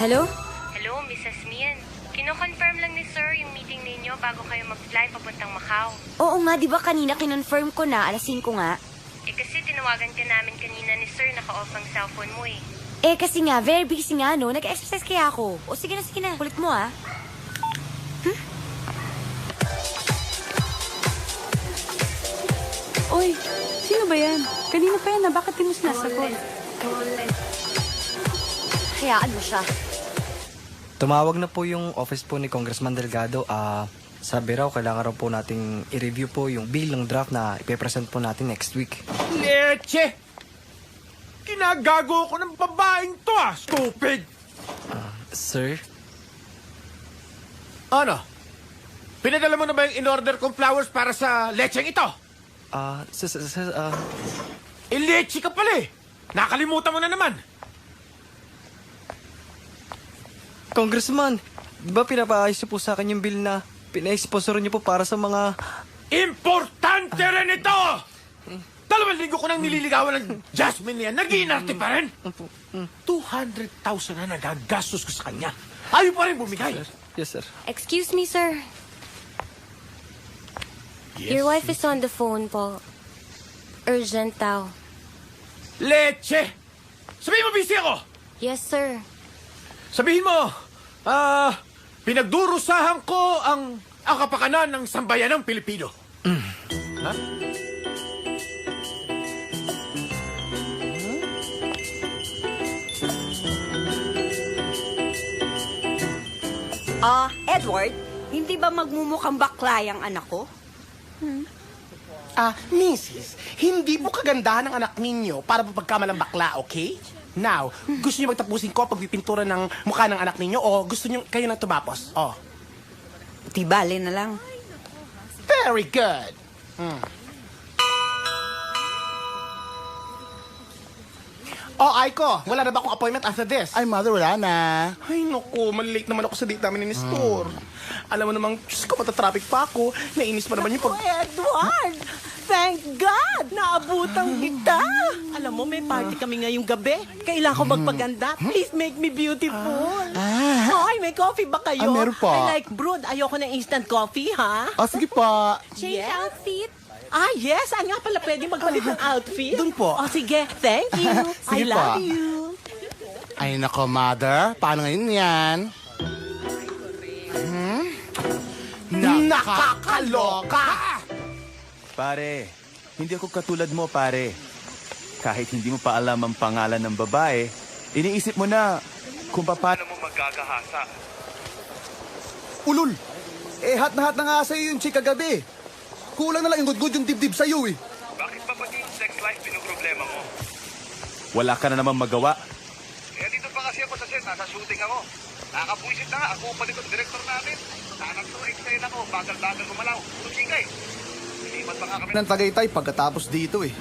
Hello? Hello, Mrs. Mian. Kino-confirm lang ni Sir yung meeting ninyo bago kayo mag-fly papuntang Macau. Oo nga, di ba kanina kinonfirm ko na, alas 5 nga. Kasi tinawagan ka namin kanina ni Sir, naka-off ang cellphone mo eh. Kasi nga, very busy nga, no? Nag-exercise kaya ako. O sige na. Kulit mo, ah. Uy, sino ba yan? Kanina pa yan na, bakit di mo sinasagot? Hayaan mo siya. Tumawag na po yung office po ni Congressman Delgado. Sabi raw, kailangan raw po nating i-review po yung bill ng draft na ipepresent po natin next week. Leche! Kinagago ko ng babaeng to stupid! Sir? Ano? Pinadala mo na ba yung in-order kong flowers para sa lecheng ito? Leche ka pala eh! Nakalimutan mo na naman! Congressman, di ba pinapaayos niyo po sa akin yung bill na pina-sponsor niyo po para sa mga... Importante rin ito! 2 linggo ko nang nililigawan ng Jasmine niya. Nag-iinarte pa rin. 200,000 na nagagastos ko sa kanya. Ayaw pa rin bumigay. Yes, sir. Excuse me, sir. Your wife is on the phone po. Urgent daw. Leche! Sabihin mo, busy ako! Yes, sir. Sabihin mo, pinagdurusahan ko ang kapakanan ng sambayanang Pilipino. Ha? Edward, hindi ba magmumukhang bakla ang anak ko? Mrs., hindi po kagandahan ng anak ninyo para po pagkamalang bakla, okay? Now, gusto niyo magtapusin ko pagpipintura ng mukha ng anak ninyo o gusto niyo kayo nang tumapos? Di bale na lang. Very good. Aiko, wala na ba akong appointment after this? Ay, mother, wala na. Ay, naku, malilate naman ako sa date namin ni Nestor. Alam mo namang, Diyos ko, matatraffic pa ako. Nainis pa naman yung pag... Edward! Thank God! Naabutang kita! Alam mo, may party kami ngayong gabi. Kailangan ko magpaganda. Please make me beautiful. Ay, may coffee ba kayo? Meron po. I like brewed. Ayoko ng instant coffee, ha? Sige pa. Change outfit? Yes. Saan nga pala pwede magpalit ng outfit? Doon po. Sige. Thank you. I Sige love po. you. Ay, nako, mother. Paano ngayon yan? Nakakaloka! Pare, hindi ako katulad mo, pare. Kahit hindi mo pa alam ang pangalan ng babae, iniisip mo na kung paano mo magagahasa. Ulul! Hat na nga sa'yo yung chika gabi. Kulang na lang yung good yung dibdib sa'yo eh. Bakit pa pati yung sex life pinoproblema mo? Wala ka na naman magawa. Dito pa kasi ako sa set, nasa shooting ako. Nakakabuisit na nga, ako pa dito, director namin. Sanang to, excited ako, bagal-bagal gumalaw. Puro chika eh. Ilipat pa nga kami Ng Tagaytay pagkatapos dito eh.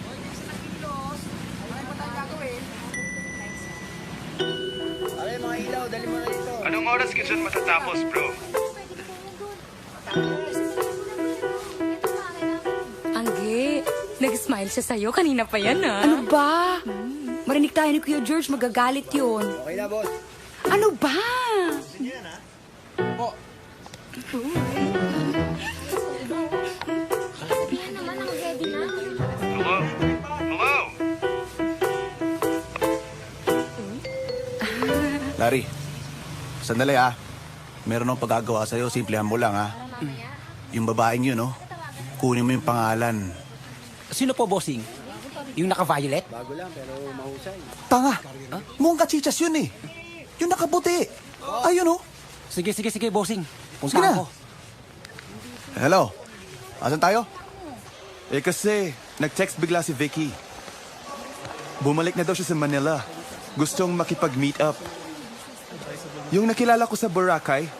Anong oras kitchen matatapos, bro? Angge, nag-smile siya sa'yo. Kanina pa yan, ah. Ano ba? Marinig tayo ni Kuya George, magagalit yun. Okay na, boss. Ano ba? Hello? Hello? Larry, sandali Meron akong pagagawa sa'yo, simplihan mo lang Yung babaeng yun, kunin mo yung pangalan. Sino po, bossing? Yung naka-violet? Tanga! Mukhang kachichas yun eh. Yung nakaputi. Ayun Sige, bossing. Sige na. Hello? Asan tayo? Kasi, nag-text bigla si Vicky. Bumalik na daw siya sa Manila. Gustong makipag-meet up. Yung nakilala ko sa Boracay,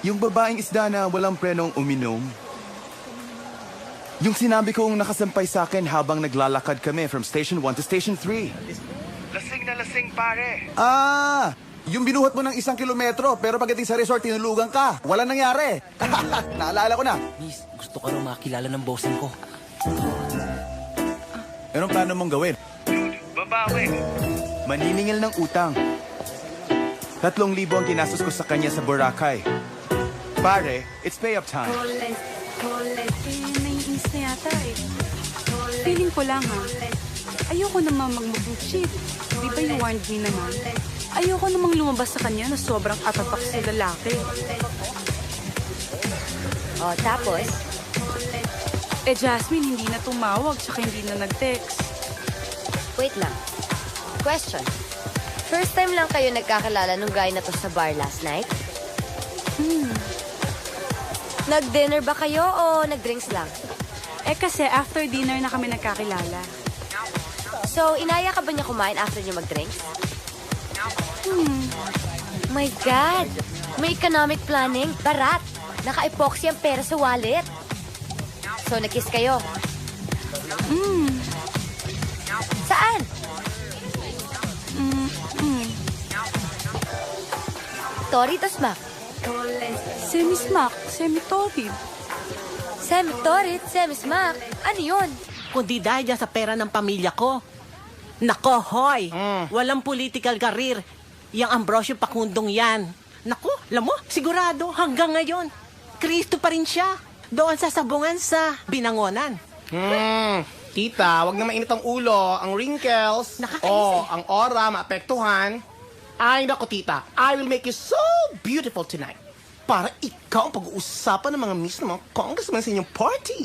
yung babaeng isda na walang prenong uminom. Yung sinabi kong nakasampay sa akin habang naglalakad kami from Station 1 to Station 3. Lasing na lasing, pare. Yung binuhat mo ng 1 kilometro, pero pagdating sa resort, tinulugan ka. Wala nangyari. Naalala ko na. Miss, gusto ko rin makilala ng bossing ko. Anong plano mong gawin? Babawi. Maniningil ng utang. 3,000 ang ginastos ko sa kanya sa Boracay. Pare, it's pay up time. Naiinis na yata eh. Feeling ko lang ha. Ayoko naman mag-move cheat. Di ba you warned me naman? Ayoko namang lumabas sa kanya na sobrang atapak sa lalaki. O, tapos? Jasmine, hindi na tumawag tsaka hindi na nag-text. Wait lang. Question. First time lang kayo nagkakilala nung guy na to sa bar last night? Nag-dinner ba kayo o nag-drinks lang? Kasi after dinner na kami nagkakilala. So, inaya ka ba niya kumain after niya mag-drinks? My God! May economic planning. Barat! Naka-epoxy ang pera sa wallet. So, nag-kiss kayo? Saan? Tori to smack? Semi-smack, semi-torrid. Semi-torit, semi-smack. Ano yun? Kundi dahil dyan sa pera ng pamilya ko. Nako, hoy! Walang political career. Yang Ambrosio Pacundong yan. Nako, alam mo, sigurado hanggang ngayon, Kristo pa rin siya. Doon sa sabungan sa Binangonan. Tita, wag na mainit ang ulo, ang wrinkles, ang aura, maapektuhan. Ay, nako, tita, I will make you so beautiful tonight. Para ikaw ang pag-uusapan ng mga miss ng mga congressmen sa inyong party.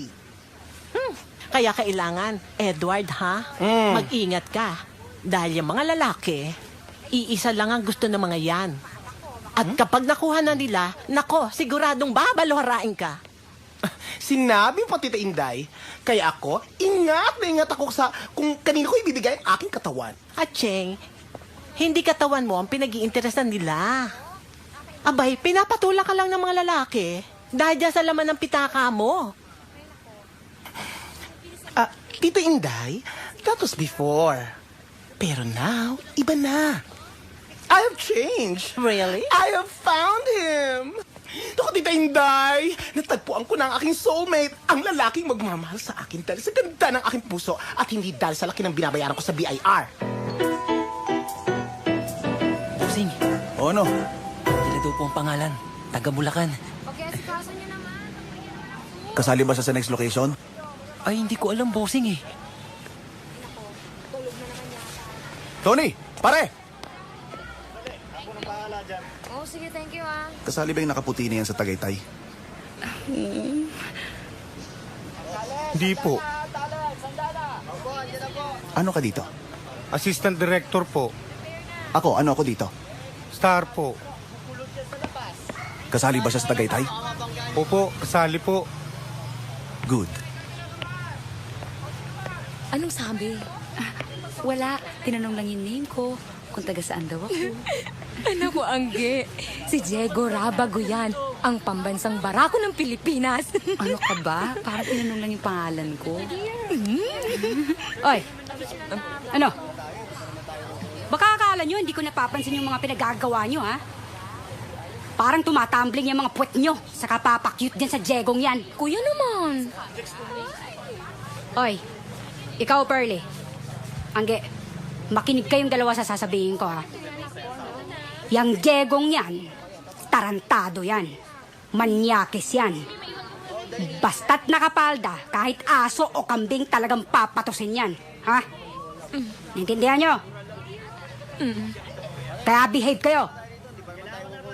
Kaya kailangan, Edward, ha? Mag-ingat ka. Dahil yung mga lalaki, iisa lang ang gusto ng mga yan. At kapag nakuha na nila, nako, siguradong babaluharain ka. Sinabi mo pa, Tita Inday, kaya ako, ingat na ingat ako sa kung kanino ko ibibigay ang aking katawan. At Cheng, hindi katawan mo ang pinag-iinteresan nila. Abay, pinapatula ka lang ng mga lalaki dahil dyan sa laman ng pitaka mo. Tita Inday, that was before. Pero now, iba na. I have changed. Really? I have found him. Naku, Tita Inday, natagpuan ko na ang aking soulmate, ang lalaking magmamahal sa akin dahil sa ganda ng aking puso at hindi dahil sa laki ng binabayaran ko sa BIR. Bossing, O ano? sila daw po ang pangalan. Taga Bulacan. Kasali ba siya sa next location? Ay, hindi ko alam, bossing eh. Tony! Pare! Oh, sige, thank you, ah. Kasali ba yung nakaputi na yan sa Tagaytay? Hindi po. Ano ka dito? Assistant Director po. Ano ako dito? Star po. Kasali ba siya sa Tagaytay? Opo, kasali po. Good. Anong sabi? Wala. Tinanong lang yung name ko. Kung taga saan daw ako. Ano ko, Angge? Si Diego Rabago yan. Ang pambansang barako ng Pilipinas. Ano ka ba? Parang tinanong lang yung pangalan ko. Oy! Ano? Baka akala nyo, hindi ko napapansin yung mga pinagagawa nyo, ha? Parang tumatumbling yung mga puwet nyo sa kapapakyut dyan sa Diegong yan. Kuya naman. Oy, ikaw, Pearly. Angge, makinig kayong dalawa sa sasabihin ko, ha? Yang Diegong yan, tarantado yan. Manyakis yan. Basta't nakapalda, kahit aso o kambing talagang papatusin yan. Ha? Naintindihan nyo? Kaya behave kayo.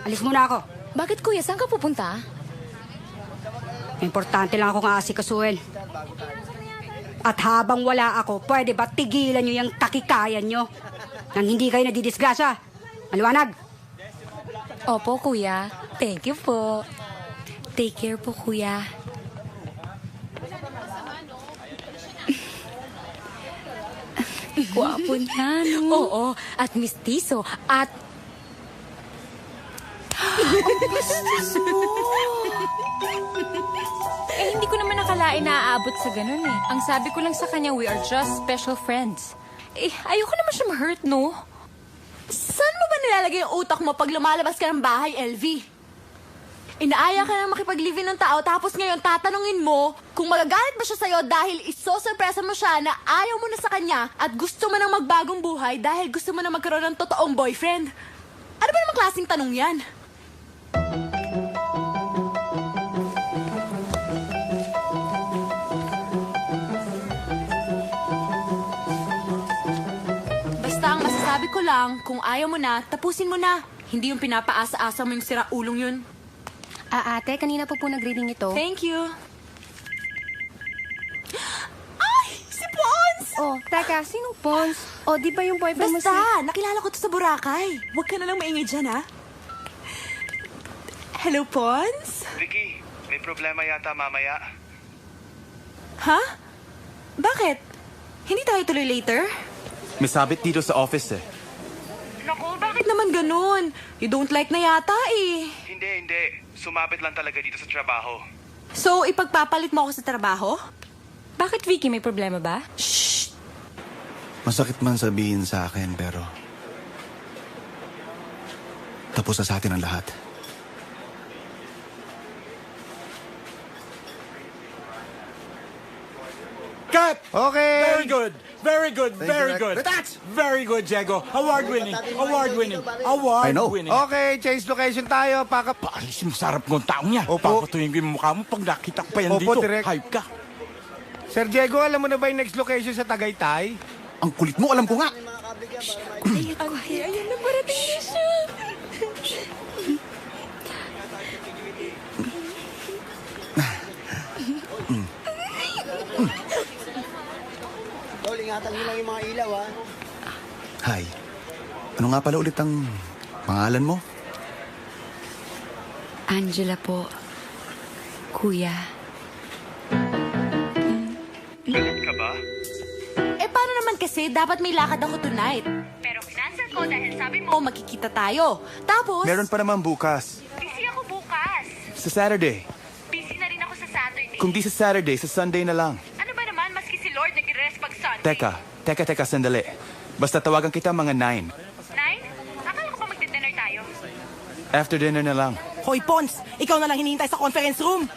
Alis muna ako. Bakit, kuya? Saan ka pupunta? Importante lang akong aasikasuhin. At habang wala ako, pwede ba tigilan nyo yung takikayan nyo nang hindi kayo nadidisgrasya? Maliwanag? Opo, kuya. Thank you po. Take care po, kuya. Guwapo niya, no? Oo, at mistiso, at... Hindi ko naman nakalain na aabot sa ganun eh. Ang sabi ko lang sa kanya, we are just special friends. Ayoko naman siya ma-hurt, no? Saan mo ba nilalagay yung utak mo pag lumalabas ka ng bahay, LV? Inaaya ka na makipag-live ng tao tapos ngayon tatanungin mo kung magagalit ba siya sa'yo dahil isosurpresa mo siya na ayaw mo na sa kanya at gusto mo nang magbagong buhay dahil gusto mo na magkaroon ng totoong boyfriend. Ano ba namang klaseng tanong yan? Basta ang masasabi ko lang, kung ayaw mo na, tapusin mo na. Hindi yung pinapaasa-asa mo yung siraulong yun. Ate, kanina po nag-reading ito. Thank you. Ay! Si Pons! Oh, teka, sinong Pons? Oh, di ba yung boyfriend mo si... Basta, nakilala ko to sa Boracay. Huwag ka na lang maingay dyan, ha? Hello, Pons? Vicky, may problema yata mamaya. Ha? Bakit? Hindi tayo tuloy later? May sabit dito sa office eh. Naku, bakit naman ganun? You don't like na yata eh. Hindi. Sumabit lang talaga dito sa trabaho. So, ipagpapalit mo ako sa trabaho? Bakit, Vicky? May problema ba? Masakit man sabihin sa akin, pero... tapos na sa atin ang lahat. Cut! Okay. Very good. Very good. Thank Very you, good. That's- Very good, Diego. Award-winning. Award-winning. I know. Award-winning. Okay, change location tayo. Paalis yung sarap ng taong niya. Opo. Papatuyin ko yung mukha mo pag nakita ko pa yan Opo, dito. direct. Hype ka. Sir Diego, alam mo na ba yung next location sa Tagaytay? Ang kulit mo, alam ko nga. Ayun na, parating na siya. Ingatan nyo lang yung mga ilaw, ha? Hi. Ano nga pala ulit ang pangalan mo? Angela po. Kuya. Galit ka ba? Eh, paano naman kasi? Dapat may lakad ako tonight. Pero kinansel ko dahil sabi mo, O, magkikita tayo. Tapos... Meron pa naman bukas. busy ako bukas. Sa Saturday. Busy na rin ako sa Saturday. Kung di sa Saturday, sa Sunday na lang. Ano ba naman, maski si Lord nag-rest pag Sunday? Teka, sandali. Basta tawagan kita mga 9. 9? Akala ko ba magdi-dinner tayo? After dinner na lang. Hoy, Pons! Ikaw na lang hinihintay sa conference room!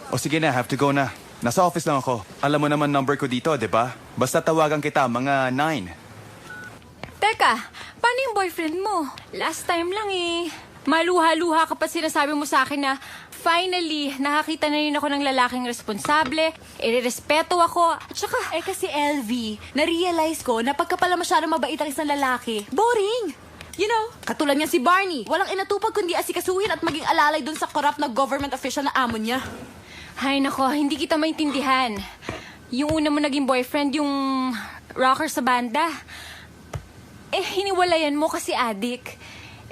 O sige na, have to go na. Nasa office lang ako. Alam mo naman number ko dito, di ba? Basta tawagan kita mga 9. Teka, paano yung boyfriend mo? Last time lang eh. Maluha-luha ka pa sinasabi mo sa akin na finally, nakakita na rin ako ng lalaking responsable, irerespeto ako, at saka... Eh kasi LV, na-realize ko na pagka pala masyadong mabait ang isang lalaki, boring! You know, katulad niya si Barney. Walang inatupag kundi asikasuhin at maging alalay dun sa corrupt na government official na amo niya. Ay nako, hindi kita maintindihan. Yung una mo naging boyfriend, yung rocker sa banda. Eh, hiniwalayan mo kasi adik.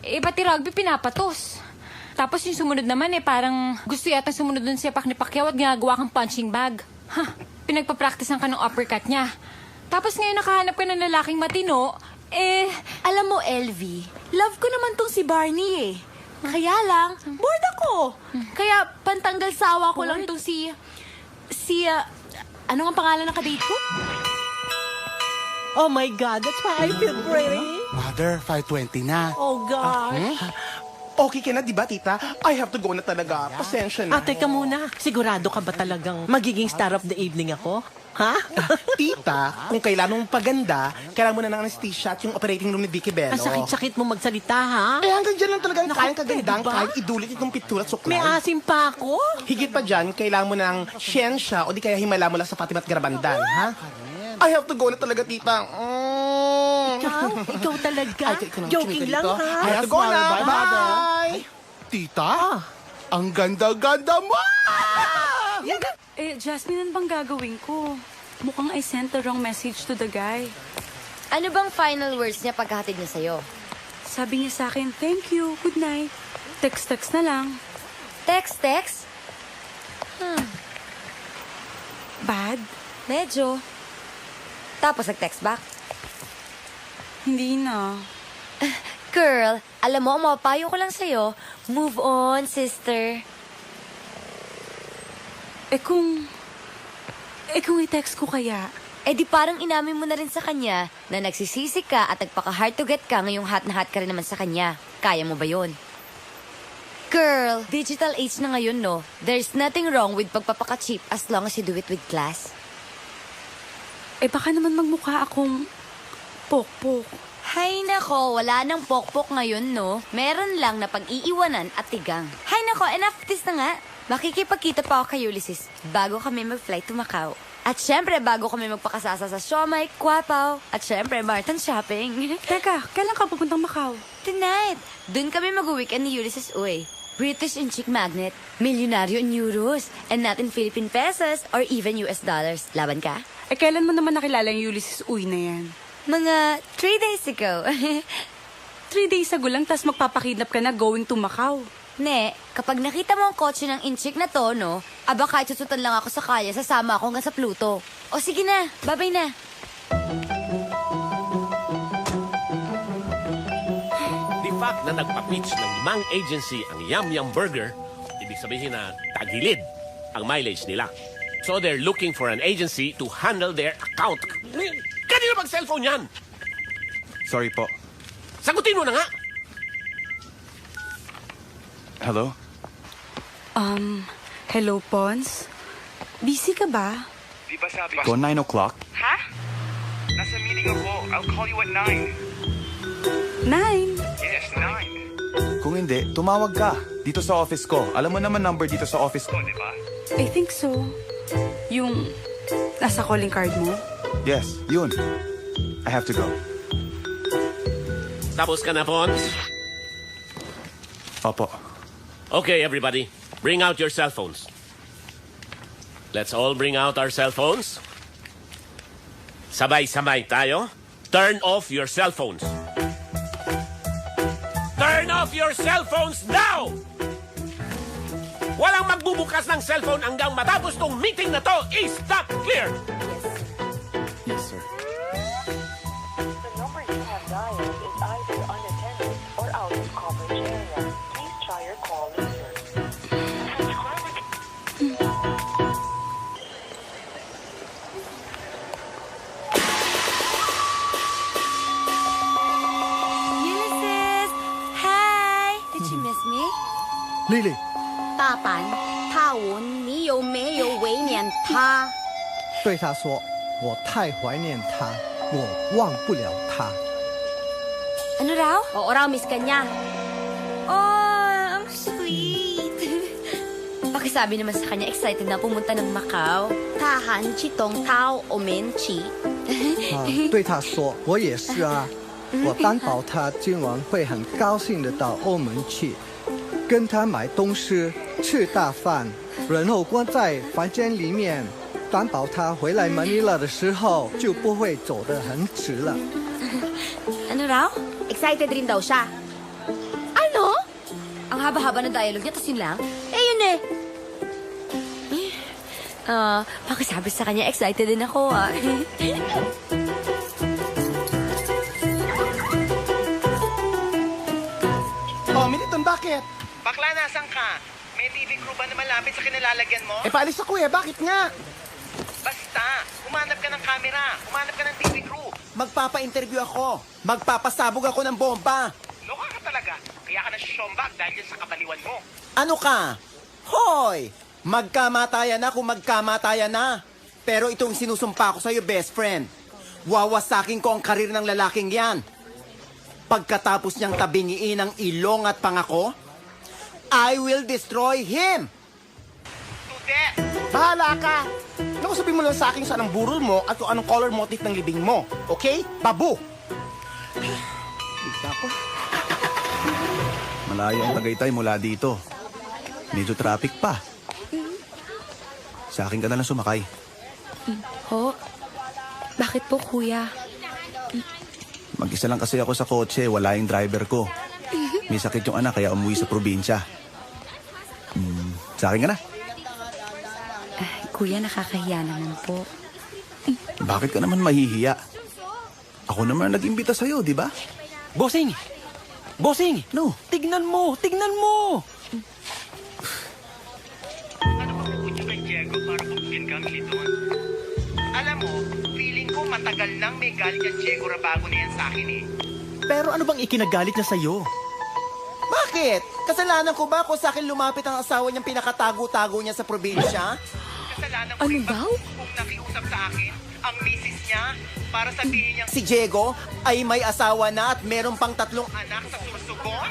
Eh, pati rugby pinapatos. Tapos yung sumunod naman parang gusto yata sumunod dun siya ni Pacquiao at ginagawa kang punching bag. Pinagpa-practicean ka ng uppercut niya. Tapos ngayon nakahanap ka ng lalaking matino, alam mo, LV, love ko naman tong si Barney eh. Kaya lang, bored ako. Kaya pantanggal sawa ko lang tong ano nga pangalan ng kadate ko? Oh my God, that's why I feel pretty. Mother, 5:20 na. Oh, God. Okay ka na, di ba, tita? I have to go na talaga. Pasensya na. Teka muna. Sigurado ka ba talagang magiging star of the evening ako? Ha? Tita, kung kailangan mong paganda, kailangan mo na ng anesthesia at yung operating room ni Vicky Bello. Ang sakit-sakit mo magsalita, ha? Eh, hanggang dyan lang talagang kayang kagandang, kayang idulit itong pitulat suklay. May asim pa ako. Higit pa dyan, kailangan mo ng siyensya o di kaya himala mo lang sa Fatima at Garabandan, ha? I have to go na talaga, tita. Ikaw talaga. Joking lang, ha? I have to go na. Bye! Tita, ang ganda-ganda mo! Jasmine, ano bang gagawin ko? Mukhang I sent the wrong message to the guy. Ano bang final words niya pagkahatid niya sa'yo? Sabi niya sa akin, thank you, good night. Text-text na lang. Text? Bad? Medyo. Tapos nag-text back? Hindi na. Girl, alam mo, ang mapapayo ko lang sa'yo, move on, sister. Kung i-text ko kaya? Di parang inamin mo na rin sa kanya na nagsisisi ka at nagpaka-hard to get ka ngayong hot na hot ka rin naman sa kanya. Kaya mo ba yun? Girl, digital age na ngayon, no? There's nothing wrong with pagpapaka-cheap as long as you do it with class. Baka naman magmukha akong pok-pok. Hay nako, wala nang pokpok ngayon, no? Meron lang na pag-iiwanan at tigang. Hay nako, enough of this na nga. Makikipagkita pa ako kay Ulysses bago kami mag-flight to Macau. At syempre, bago kami magpakasasa sa Siomai, Kwapaw, at syempre, Martin Shopping. Teka, kailan ka pupuntang Macau? Tonight, dun kami mag-weekend ni Ulysses Uy. British in chick magnet, milyonaryo in euros, and not in Philippine pesos or even US dollars. Laban ka? Eh, kailan mo naman nakilala yung Ulysses Uy na yan? Mga 3 days ago. 3 days ago lang, tas magpapakidnap ka na going to Macau. Ne, kapag nakita mo ang kotse ng inchik na to, no, aba kahit susutan lang ako sa kaya, sasama ako hanggang sa Pluto. O sige na, babay na. The fact na nagpa-pitch ng 5 agency ang Yum Yum Burger, ibig sabihin na tagilid ang mileage nila. So they're looking for an agency to handle their account. Kanino bang cellphone yan? Sorry po. Sagutin mo na nga! Hello? Hello, Pons? Busy ka ba? Di ba sabi Go 9 o'clock? Ha? Nasa meeting ako. I'll call you at 9. 9? Yes, 9. Kung hindi, tumawag ka. Dito sa office ko. Alam mo naman number dito sa office ko. Di ba? I think so. Yung nasa calling card mo? Yes, yun. I have to go. Tapos ka na, Pons? Opo. Okay, everybody. Bring out your cell phones. Let's all bring out our cell phones. Sabay-sabay tayo. Turn off your cell phones. Turn off your cell phones now! Walang magbubukas ng cellphone hanggang matapos tong meeting na to. Is that clear? Yes, sir. The number you have dialed is either unattended or out of coverage area. Please try your call later. Ulysses! Hi! Did you miss me? Lily. 大阪，他问你有没有怀念他？对他说：“我太怀念他，我忘不了他。” Ano raw? Oo raw, miss ka niya. Oh, ang sweet. Pakisabi naman sa kanya, excited na pumunta ng Macau. 他喊去东涛我们去。对他说：“我也是啊，我担保他今晚会很高兴的到欧门去，跟他买东西，吃大饭，然后关在房间里面，担保他回来Manila的时候就不会走得很迟了。” Ano raw? Excited rin daw siya. Ano? Ang haba-haba na dialogue niya, tapos yun lang? Eh, yun eh. Pakisabi sa kanya, excited din ako ah. Oh, Militon, bakit? Bakla, nasan ka? May TV crew ba na malapit sa kinalalagyan mo? Eh, paalis ako eh. Bakit nga? Basta, humanap ka ng camera. Humanap ka ng TV crew. Magpapa-interview ako. Magpapasabog ako ng bomba. Loka ka talaga. Kaya ka na-shombag dahil yan sa kabaliwan mo. Ano ka? Hoy! Magkamatayan na kung magkamatayan na. Pero itong sinusumpa ko sa'yo, best friend. Wawasakin ko ang karir ng lalaking yan. Pagkatapos niyang tabingiin ang ilong at pangako, I will destroy him! Bahala ka! Naku, sabihin mo lang sa akin saan ang burol mo at kung anong color motif ng libing mo. Okay? Babu! Malayo ang Tagaytay mula dito. Medyo traffic pa. Sa akin ka na lang sumakay. Ho? Bakit po, kuya? Mag-isa lang kasi ako sa kotse, wala yung driver ko. May sakit yung anak kaya umuwi sa probinsya. Sa akin ka na. Kuya, nakakahiya naman po. Bakit ka naman mahihiya? Ako naman nag-imbita sa'yo, di ba? Bossing! Bossing! No. Tignan mo! Tignan mo! Diego, para bumugin kang Militon. Alam mo, feeling ko matagal nang may galit yung Diego Rabago na yan sa akin eh. Pero ano bang ikinagalit niya sa'yo? Bakit? Kasalanan ko ba kung sa akin lumapit ang asawa niyang pinakatago-tago niya sa probinsya? Kasalanan ko Ano rin ba daw? kung nakiusap sa akin ang misis niya para sabihin niyang Si Diego ay may asawa na at meron pang 3 anak sa Sursugon?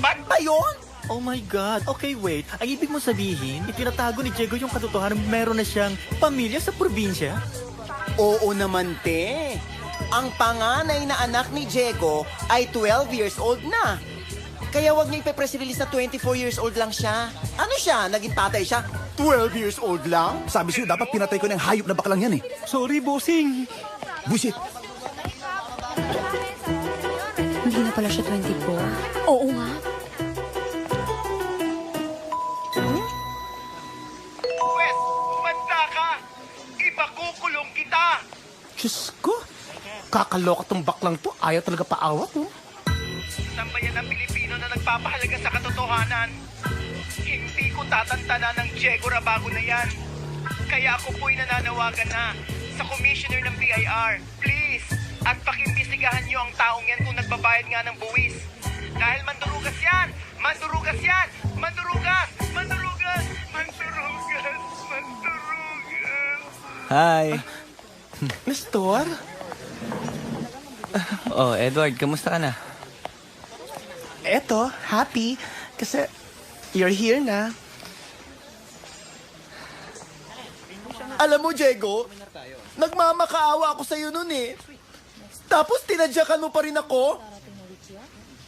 Ba't ba yun? Oh my God. Okay, wait. Ang ibig mo sabihin, itinatago ni Diego yung katotohanan meron na siyang pamilya sa probinsya? Oo naman, te. Ang panganay na anak ni Diego ay 12 years old na. Kaya wag niya ipe-press release na 24 years old lang siya. Ano siya? Naging tatay siya? 12 years old lang? Sabi sa'yo, dapat pinatay ko ng hayop na baklang yan eh. Sorry, bossing. Busit. Hindi na pala siya 24. Oo nga. Pwes, umanda ka! Ipakukulong kita! Diyos ko. Kakaloka tong baklang to. Ayaw talaga paawat, no? Sambayan ng Pilipino na nagpapahalaga sa katotohanan. Hindi ko tatantanan ng Diego Rabago na yan. Kaya ako po'y nananawagan na sa Commissioner ng BIR. Please, at pakimbisigahan niyo ang taong yan kung nagbabayad nga ng buwis. Dahil mandurugas yan! Mandurugas yan! Mandurugas! Mandurugas! Mandurugas! Mandurugas! Hi. Nestor? Oh, Edward, kamusta ka na? Eto, happy. Kasi you're here na. Alam mo, Diego, nagmamakaawa ako sa'yo nun eh. Tapos tinadyakan mo pa rin ako?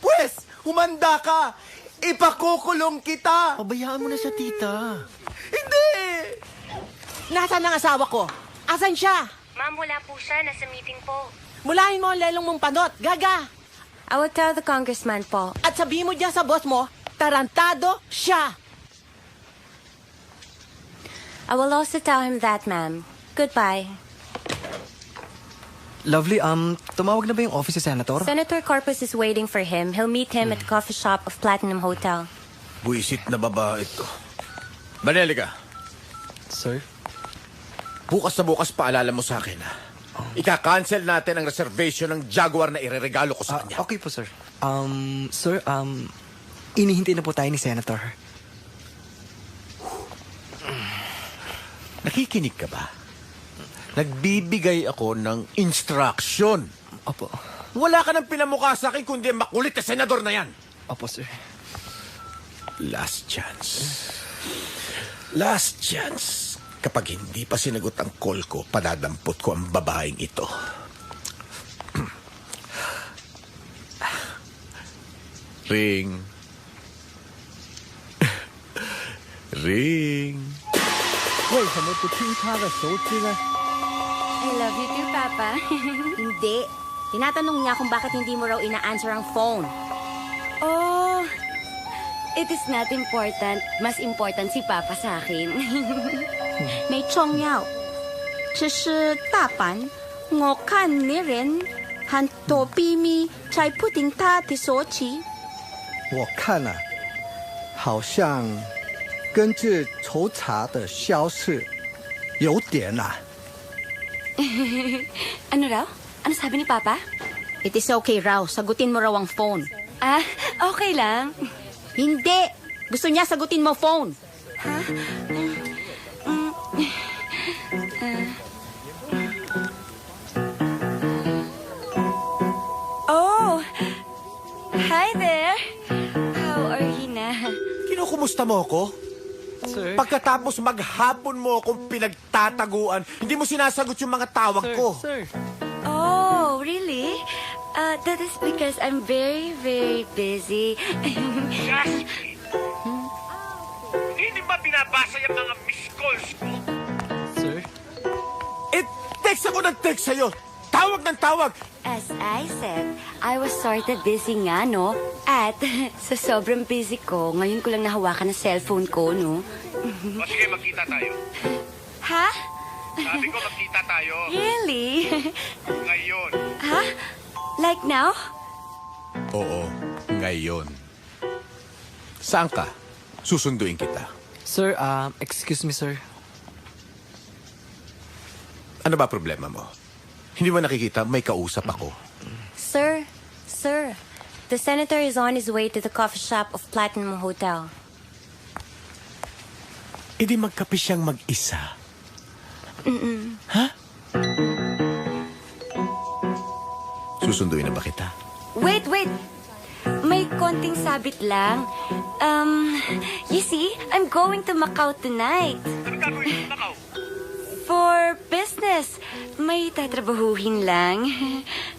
Pwes, humanda ka! Ipakukulong kita! Pabayaan mo na siya, tita. Hindi! Nasaan ang asawa ko? Asan siya? Ma'am, wala po siya. Nasa meeting po. Mulahin mo ang lelong mong panot. Gaga! I will tell the congressman po. At sabihin mo dyan sa boss mo, tarantado siya! I will also tell him that, ma'am. Goodbye. Lovely, tumawag na ba yung office si Senator? Senator Corpus is waiting for him. He'll meet him at the coffee shop of Platinum Hotel. Buisit na babae ito. Maneli ka. Sir? Bukas na bukas paalala mo sa akin, ha? Ika-cancel natin ang reservation ng Jaguar na ireregalo ko sa kanya. Okay po, sir. Sir, inihintay na po tayo ni Senator. Nakikinig ka ba? Nagbibigay ako ng instruction. Opo. Wala ka nang pinamukha sa akin kundi makulit na senador na yan. Opo, sir. Last chance. Last chance. Kapag hindi pa sinagot ang call ko, padadampot ko ang babaeng ito. Ring. Ring. 为什么不听他的手机呢？ I love you too, Papa. Hindi. Tinatanong niya kung bakit hindi mo raw ina-answer ang phone. Oh, it is not important. Mas important si Papa sa akin. 没重要，只是大阪，我看你人很多秘密在不听他的说起。我看啊，好像根据抽查的消息，有点啊。 Ano raw? Ano sabi ni Papa? It is okay raw. Sagutin mo raw ang phone. Ah, okay lang. Hindi. Gusto niya sagutin mo phone. Ha? Oh! Hi there! How are you na? Kinukumusta mo ako? Sir? Pagkatapos maghapon mo akong pinagtataguan, hindi mo sinasagot yung mga tawag ko. Sir. Oh, really? That is because I'm very, very busy. Hindi ba binabasa yung mga missed calls ko? Sir? Text ako ng text sa'yo. Tawag ng tawag. As I said, I was sort of busy nga, no? At sa sobrang busy ko, ngayon ko lang nahawakan ang cellphone ko, no? O sige, magkita tayo. Ha? Sabi ko, magkita tayo. Really? Ngayon. Ha? Like now? Oo, ngayon. Saan ka? Susunduin kita. Sir, excuse me, sir. Ano ba problema mo? Hindi mo nakikita, may kausap ako. Sir, the senator is on his way to the coffee shop of Platinum Hotel. edi magkape siyang mag-isa. Ha? Susunduin na ba kita? Wait. May konting sabit lang. You see, I'm going to Macau tonight. Ano gagawin sa Macau? For business. May tatrabahuhin lang.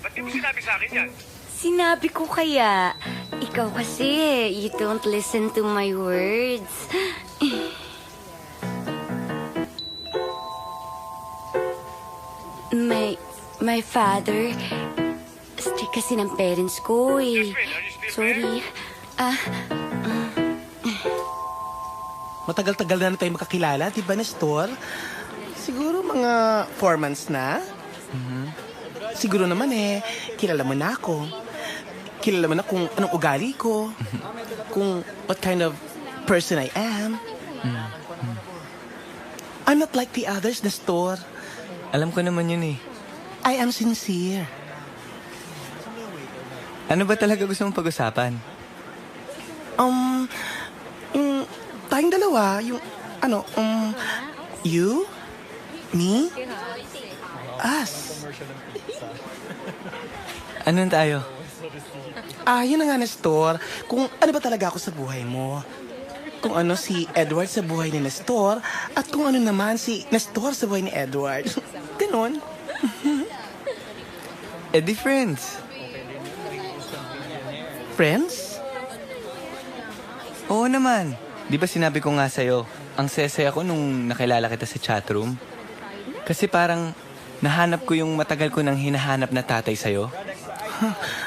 Ba't di mo sinabi sa akin yan? Sinabi ko kaya. Ikaw kasi, you don't listen to my words. My father, strict kasi ng parents ko eh. Sorry. Matagal-tagal na tayo magkakilala, di ba, Nestor? Siguro mga 4 months na. Siguro naman kilala mo na ako. Kilala mo na kung anong ugali ko. Kung what kind of person I am. I'm not like the others, Nestor. Alam ko naman yun eh. I am sincere. Ano ba talaga gusto mong pag-usapan? Yung tayong dalawa, you, me, us. Ano tayo? Yun na nga, Nestor. Kung ano ba talaga ako sa buhay mo. Kung ano si Edward sa buhay ni Nestor, at kung ano naman si Nestor sa buhay ni Edward. Ganon. Di friends. Friends? Oo naman. Di ba sinabi ko nga sa'yo, ang sesaya ko nung nakilala kita sa chatroom? Kasi parang nahanap ko yung matagal ko nang hinahanap na tatay sa'yo.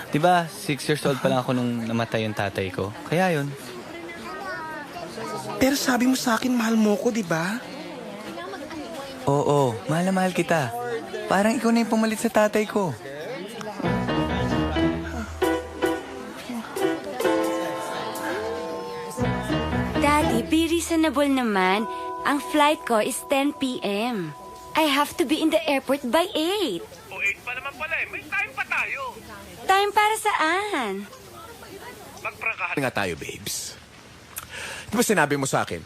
Di ba, 6 years old pa lang ako nung namatay yung tatay ko. Kaya yun. Pero sabi mo sa akin, mahal mo ko, di ba? Oo, mahal na mahal kita. Parang ikaw na yung pumalit sa tatay ko. Daddy, be reasonable naman. Ang flight ko is 10 p.m. I have to be in the airport by 8. O 8 pa naman pala eh. May time pa tayo. Time para saan? Magprangkahan nga tayo, babes. Di ba sinabi mo sa akin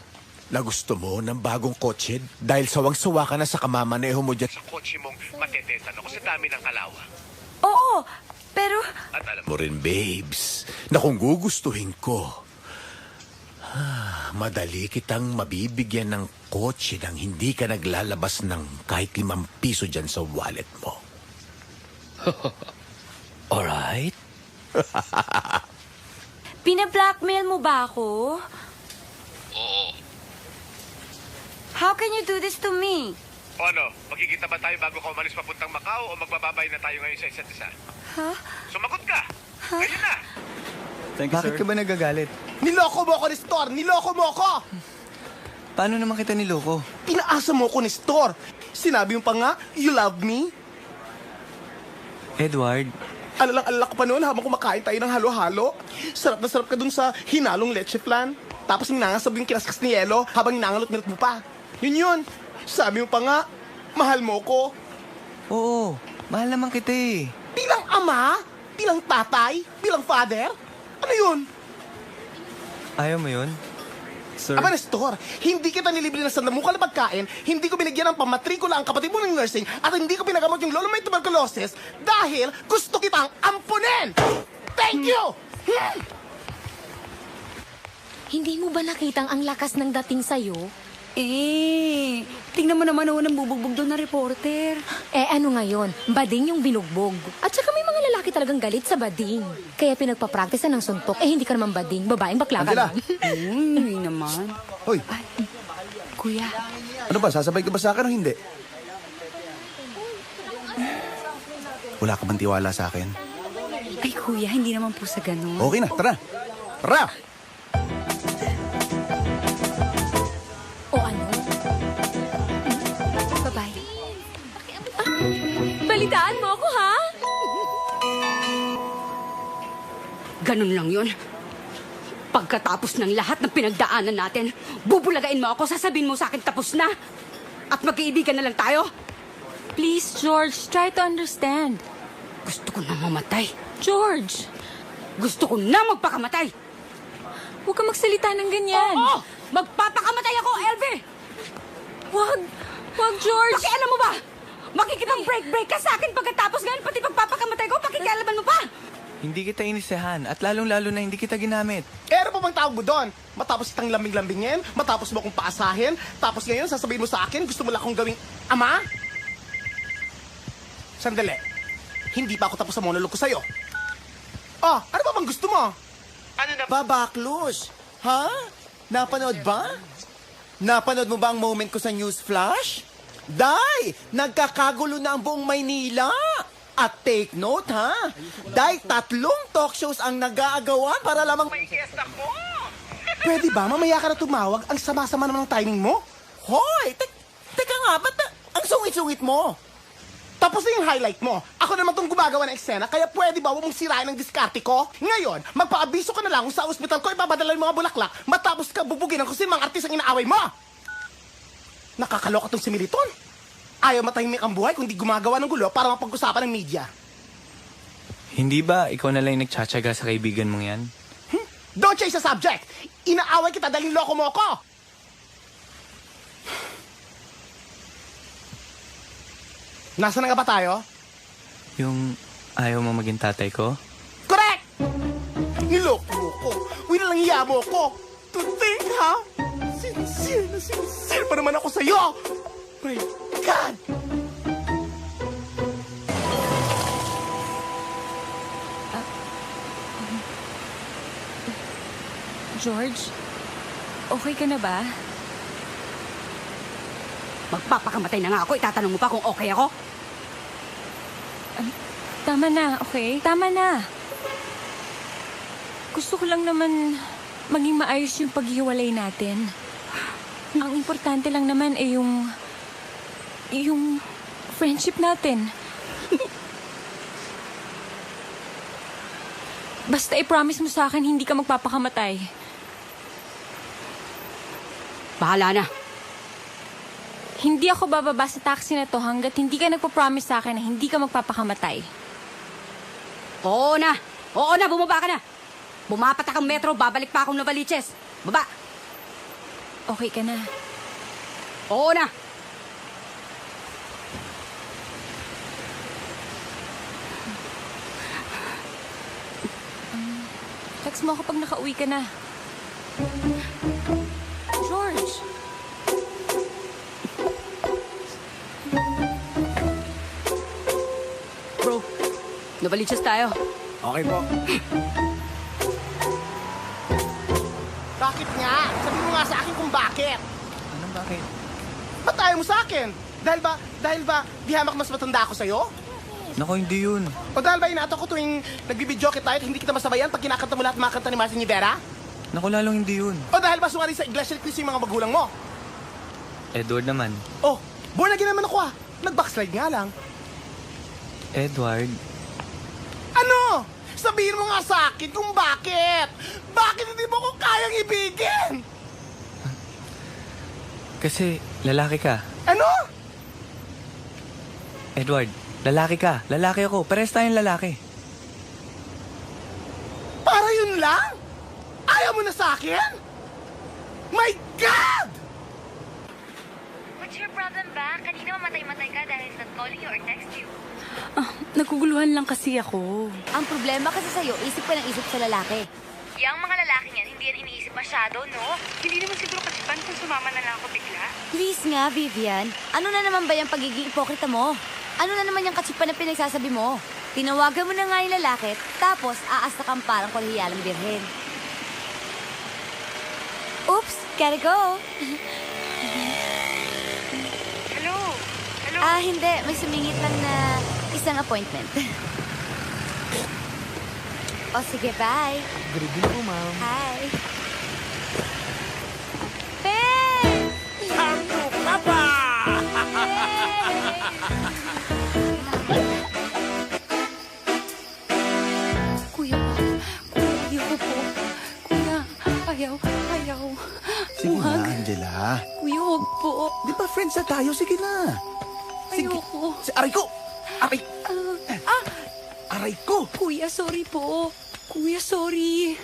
na gusto mo ng bagong kotse dahil sawang-sawa ka na sa kamamaneho mo dyan sa kotse mong matetetan ako sa dami ng kalawa? Oo, pero... At alam mo rin, babes, na kung gugustuhin ko, madali kitang mabibigyan ng kotse nang hindi ka naglalabas ng kahit 5 piso dyan sa wallet mo. Alright. Pina-blackmail mo ba ako? Oo. How can you do this to me? O ano, magkikita ba tayo bago ka umalis papuntang Macau o magbababay na tayo ngayon sa isa't isa? Huh? Sumagot ka! Ngayon na! Bakit ka ba nagagalit? Niloko mo ako, Nestor! Niloko mo ako! Paano naman kita niloko? Pinaasa mo ako, Nestor! Sinabi mo pa nga, you love me? Edward. Alala ko pa noon habang kumakain tayo ng halo-halo. Sarap na sarap ka dun sa hinalong leche flan. Tapos ninangasab yung kinaskas ni Yelo habang ninangalot-ngalot mo pa. Yun. Sabi mo pa nga, mahal mo ko. Oo, mahal naman kita eh. Bilang ama? Bilang tatay? Bilang father? Ano yun? Ayaw mo yun? Sir? Aba, Nestor, hindi kita nilibre ng sandamukan na pagkain, hindi ko binigyan ng pamatrikula ang kapatid mo ng nursing, at hindi ko pinagamot yung lolo may tuberculosis dahil gusto kitang ampunin! Thank you! Hindi mo ba nakitang ang lakas ng dating sa'yo? Tingnan mo naman ang bubugbog doon na reporter. Ano ngayon? Bading yung binugbog. At saka may mga lalaki talagang galit sa bading. Kaya pinagpapractice ng suntok. Hindi ka naman bading. Babaeng bakla ka lang. Hindi naman. Hoy, Kuya. ano ba? Sasabay ka ba sa akin o hindi? Wala ka bang tiwala sa akin? Ay, kuya, hindi naman po sa ganun. Okay na, tara! Tara! Bye-bye. Balitaan mo ako, ha? Ganun lang yun. Pagkatapos ng lahat ng pinagdaanan natin, bubulagain mo ako, sasabihin mo sa akin tapos na. At magkaibigan na lang tayo. Please, George, try to understand. Gusto ko na mamatay. George! Gusto ko na magpakamatay. Huwag ka magsalita ng ganyan. Oo! Magpapakamatay ako, Elvie! Wag! Wag, George! Pakialam mo ba? Makikipag-break-break ka sa akin pagkatapos ngayon, pati pagpapakamatay ko, pakikialaman mo pa! Hindi kita inisahan at lalong-lalo na hindi kita ginamit. Ano pa bang tawag mo doon? Matapos kitang lambing-lambingin, matapos mo akong paasahin, tapos ngayon sasabihin mo sa akin, gusto mo lang akong gawing ama? Sandali. Hindi pa ako tapos sa monolog ko sa'yo. Oh, ano ba bang gusto mo? Ano na? Babaklos! Ha? Napanood ba? Napanood mo ba ang moment ko sa news flash? Day! Nagkakagulo na ang buong Maynila! At take note, ha? Day, 3 talk shows ang nag-aagawan para lamang... May fiesta ko! Pwede ba? Mamaya ka na tumawag. Ang sama-sama naman ng timing mo. Hoy! Teka nga, ba't ang sungit-sungit mo? Tapos na yung highlight mo. Ako naman tong gumagawa ng eksena, kaya pwede ba huwag mong sirain ang diskarte ko? Ngayon, magpaabiso ka na lang kung sa ospital ko ipapadala yung mga bulaklak matapos ka bubugin ang kusin mga artist ang inaaway mo. Nakakaloka tong si Militon. Ayaw matahimik ang buhay kundi gumagawa ng gulo para mapag-usapan ng media. Hindi ba ikaw na lang nagtsatsaga sa kaibigan mong yan? Don't change the subject! Inaaway kita dahil loko mo ako! Nasaan na nga ba tayo? Yung ayaw mo maging tatay ko? Correct! Niloko mo ko. Winalang iya mo ko. To think, ha? Sincere pa naman ako sa'yo! My God! George, okay ka na ba? Magpapakamatay na nga ako, itatanong mo pa kung okay ako? Tama na, okay? Tama na. Gusto ko lang naman maging maayos yung paghiwalay natin. Ang importante lang naman ay yung friendship natin. Basta i-promise mo sa akin hindi ka magpapakamatay. Bahala na. Hindi ako bababa sa taxi na to hanggat hindi ka nagpo-promise sa akin na hindi ka magpapakamatay. Oo na, bumaba ka na. Bumapatak ang metro, babalik pa akong Novaliches. Baba. Okay ka na. Oo na. Text mo ako pag nakauwi ka na. George! Bro, Novaliches tayo. Okay po. Bakit nga? Sabihin mo nga sa akin kung bakit. Anong bakit? Ba't ayaw mo sa akin? Dahil ba, di hamak mas matanda ako sa'yo? Naku, hindi yun. O dahil ba inato ko tuwing nagbibidyoke tayo at hindi kita masabayan pag kinakanta mo lahat mga kanta ni Marcia Rivera? Naku, lalong hindi yun. O dahil ba sumali sa Iglesia ni Cristo yung mga magulang mo? Edward naman. Oh, born again naman ako ah. Nag-backslide nga lang. Edward? Ano? Sabihin mo nga sa akin kung bakit. Bakit hindi mo ko kayang ibigin? Kasi lalaki ka. Ano? Edward, lalaki ka. Lalaki ako. Parehas tayong lalaki. Para yun lang? Ayaw mo na sa akin? My God! What's your problem ba? Kanina mamatay-matay ka dahil not calling you or text you. Naguguluhan lang kasi ako. Ang problema kasi sa'yo, isip ka ng isip sa lalaki. Yang mga lalaking yan, hindi yan iniisip masyado, no? Hindi naman siguro kasipan kung sumama na lang ako bigla. Please nga, Vivian. Ano na naman ba yung pagiging ipokrita mo? Ano na naman yung katsipan na pinagsasabi mo? Tinawagan mo na nga yung lalaki, tapos aasta kang parang kolehiyalang birhen. Oops, gotta go. Hello? Hindi. May sumingit lang na isang appointment. O sige, bye. Good evening po, ma'am. Hi. Sabu Papa! Kuya, ayoko po. Kuya, ayaw. Sige Huwag. na, Angela. Kuya, huwag po. Di ba friends na tayo? Sige na. Ayoko. Aray ko! Aray! Aray ko! Kuya, sorry po. Kuya, sorry.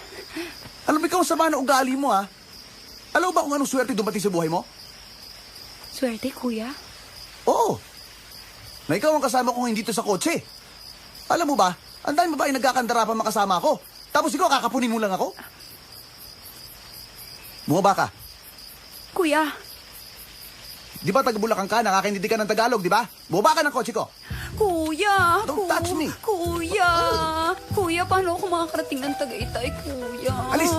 Alam mo, ikaw ang sama ng ugali mo, ha? Alam mo ba kung anong swerte dumating sa buhay mo? Swerte, kuya. Oo. Na ikaw ang kasama ko hindi dito sa kotse. Alam mo ba, ang daming babae nagkakandara pa makasama ako. Tapos ikaw, kakapunin mo lang ako? Bumaba ka. Kuya. Di ba taga Bulacan ka, nakakaintindi ka ng Tagalog, di ba? Bumaba ka ng kotse ko. Kuya! Don't touch me! Kuya! Kuya, paano ako makakarating ng Tagaytay, kuya? Alis!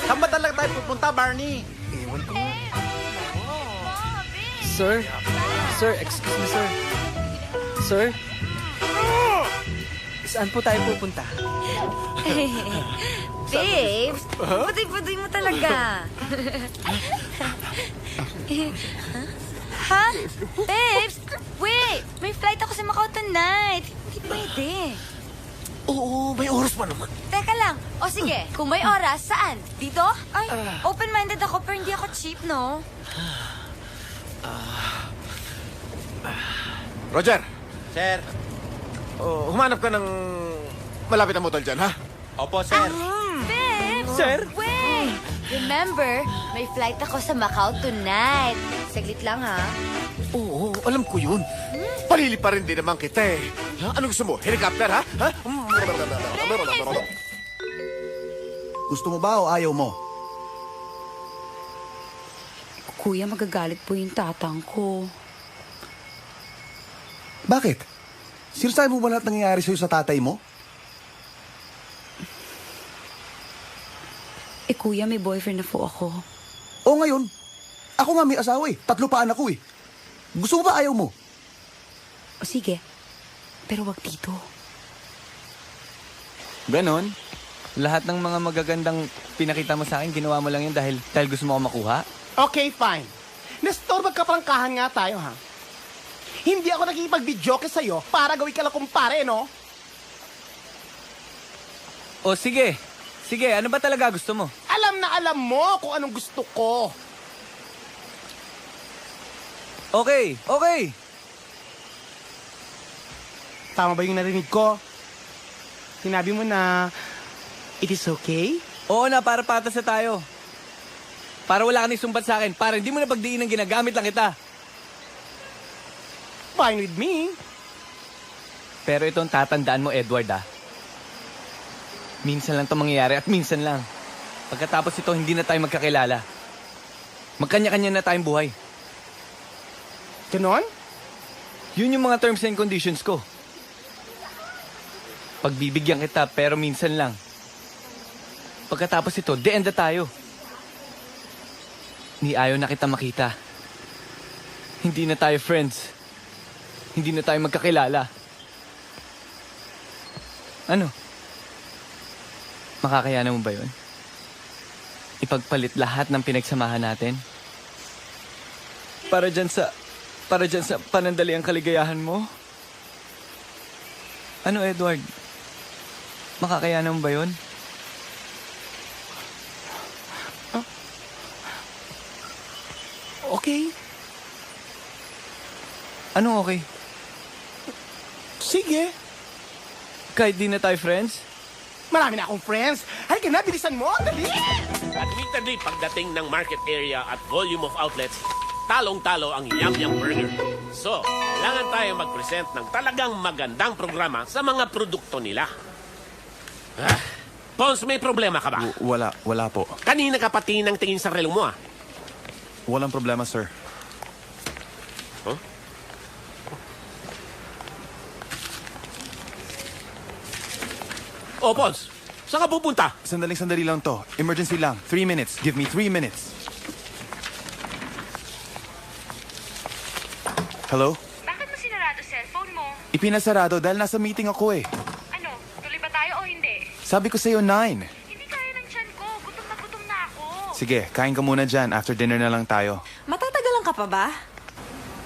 Saan ba talaga tayo pupunta, Barney? Ewan ko. Sir? Sir, excuse me, sir. Sir? Saan po tayo pupunta? Babes, putoy-putoy mo talaga. Ha? Babes, wait! May flight ako sa Macau tonight. Hindi pwede. Oo, may oras pa naman. Teka lang. O sige, kung may oras, saan? Dito? Ay, open-minded ako pero hindi ako cheap, no? Roger, Sir. humanap ka ng malapit na motel dyan, ha? Opo, sir. Babes! Sir? Wait! Remember, may flight ako sa Macau tonight. Saglit lang, ha? Oo, alam ko yun. Palili pa rin din naman kita eh. Ha? Ano gusto mo? Helicopter, ha? Ha? Gusto mo ba o ayaw mo? Kuya, magagalit po yung tatang ko. Bakit? Sinasabi mo ba lahat nangyayari sa'yo sa tatay mo? Eh, kuya, may boyfriend na po ako. O ngayon, ako nga may asawa eh. 3 pa anak ko eh. Gusto mo ba ayaw mo? O sige, pero wag dito. Ganon? Lahat ng mga magagandang pinakita mo sa akin, ginawa mo lang yun dahil gusto mo ako makuha? Okay, fine. Nestor, magkaprangkahan nga tayo, ha? Hindi ako nakikipag-videoke sa'yo para gawin ka lang kumpare, no? O sige. Sige, ano ba talaga gusto mo? Alam na alam mo kung anong gusto ko. Okay, okay. Tama ba yung narinig ko? Sinabi mo na it is okay? Oo na, para patas na tayo. Para wala ka nang sumbat sa akin. Para hindi mo na pagdiin ng ginagamit lang kita. Fine with me. Pero itong tatandaan mo, Edward, ah. Minsan lang ito mangyayari at minsan lang. Pagkatapos ito, hindi na tayo magkakilala. Magkanya-kanya na tayong buhay. Ganon? Yun yung mga terms and conditions ko. Pagbibigyan kita, pero minsan lang. Pagkatapos ito, the end na tayo. Ni ayaw na kita makita. Hindi na tayo friends. Hindi na tayo magkakilala. Ano? Makakayanan mo ba yun? Ipagpalit lahat ng pinagsamahan natin? Para dyan sa panandaliang kaligayahan mo? Ano, Edward? Makakayanan mo ba yun? Okay. Anong okay? Sige. Kahit di na tayo friends? Marami na akong friends. Halika na, bilisan mo. Dali! Admittedly, pagdating ng market area at volume of outlets, talong-talo ang Yum Yum Burger. So, kailangan tayo mag-present ng talagang magandang programa sa mga produkto nila. Pons, may problema ka ba? Wala po. Kanina ka pati ng tingin sa relo mo, ah. Walang problema, sir. Huh? Oh, Pons, saan ka pupunta? Sandali lang to. Emergency lang. 3 minutes. Give me 3 minutes. Hello? Bakit mo sinarado cellphone mo? Ipinasarado dahil nasa meeting ako eh. Ano, tuloy ba tayo o hindi? Sabi ko sa'yo 9. Hindi kaya ng tiyan ko. Gutom na ako. Sige, kain ka muna dyan. After dinner na lang tayo. Matatagalan ka pa ba?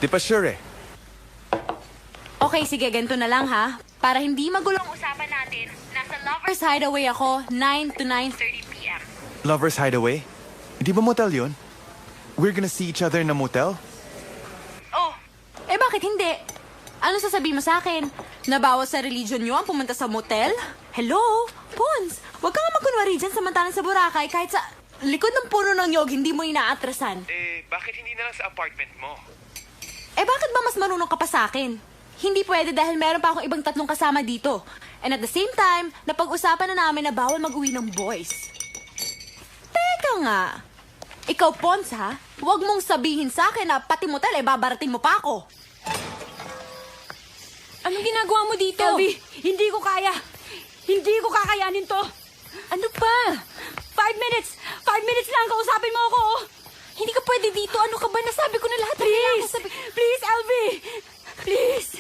Di pa sure eh. Okay, sige, ganito na lang ha. Para hindi magulong usapan natin, nasa Lover's Hideaway ako, 9 to 9:30 p.m. Lover's Hideaway? Di ba motel yun? We're gonna see each other in a motel? Oh, eh bakit hindi? Ano sasabihin mo sa akin? Nabawas sa religion nyo ang pumunta sa motel? Hello? Pons, wag ka nga magkunwari dyan samantalang sa Boracay kahit sa... likod ng puno ng nyog, hindi mo inaatrasan. Bakit hindi na lang sa apartment mo? Bakit ba mas marunong ka pa sa akin? Hindi pwede dahil meron pa akong ibang 3 kasama dito. And at the same time, napag-usapan na namin na bawal mag-uwi ng boys. Teka nga. Ikaw, Pons, ha? Huwag mong sabihin sa akin na pati motel, babarating mo pa ako. Anong ginagawa mo dito? Elvie, hindi ko kaya. Hindi ko kakayanin to. Ano ba? 5 minutes! 5 minutes lang, kausapin mo ako! Hindi ka pwede dito. Ano ka ba? Nasabi ko na lahat. Please! Please, Elvie! Please!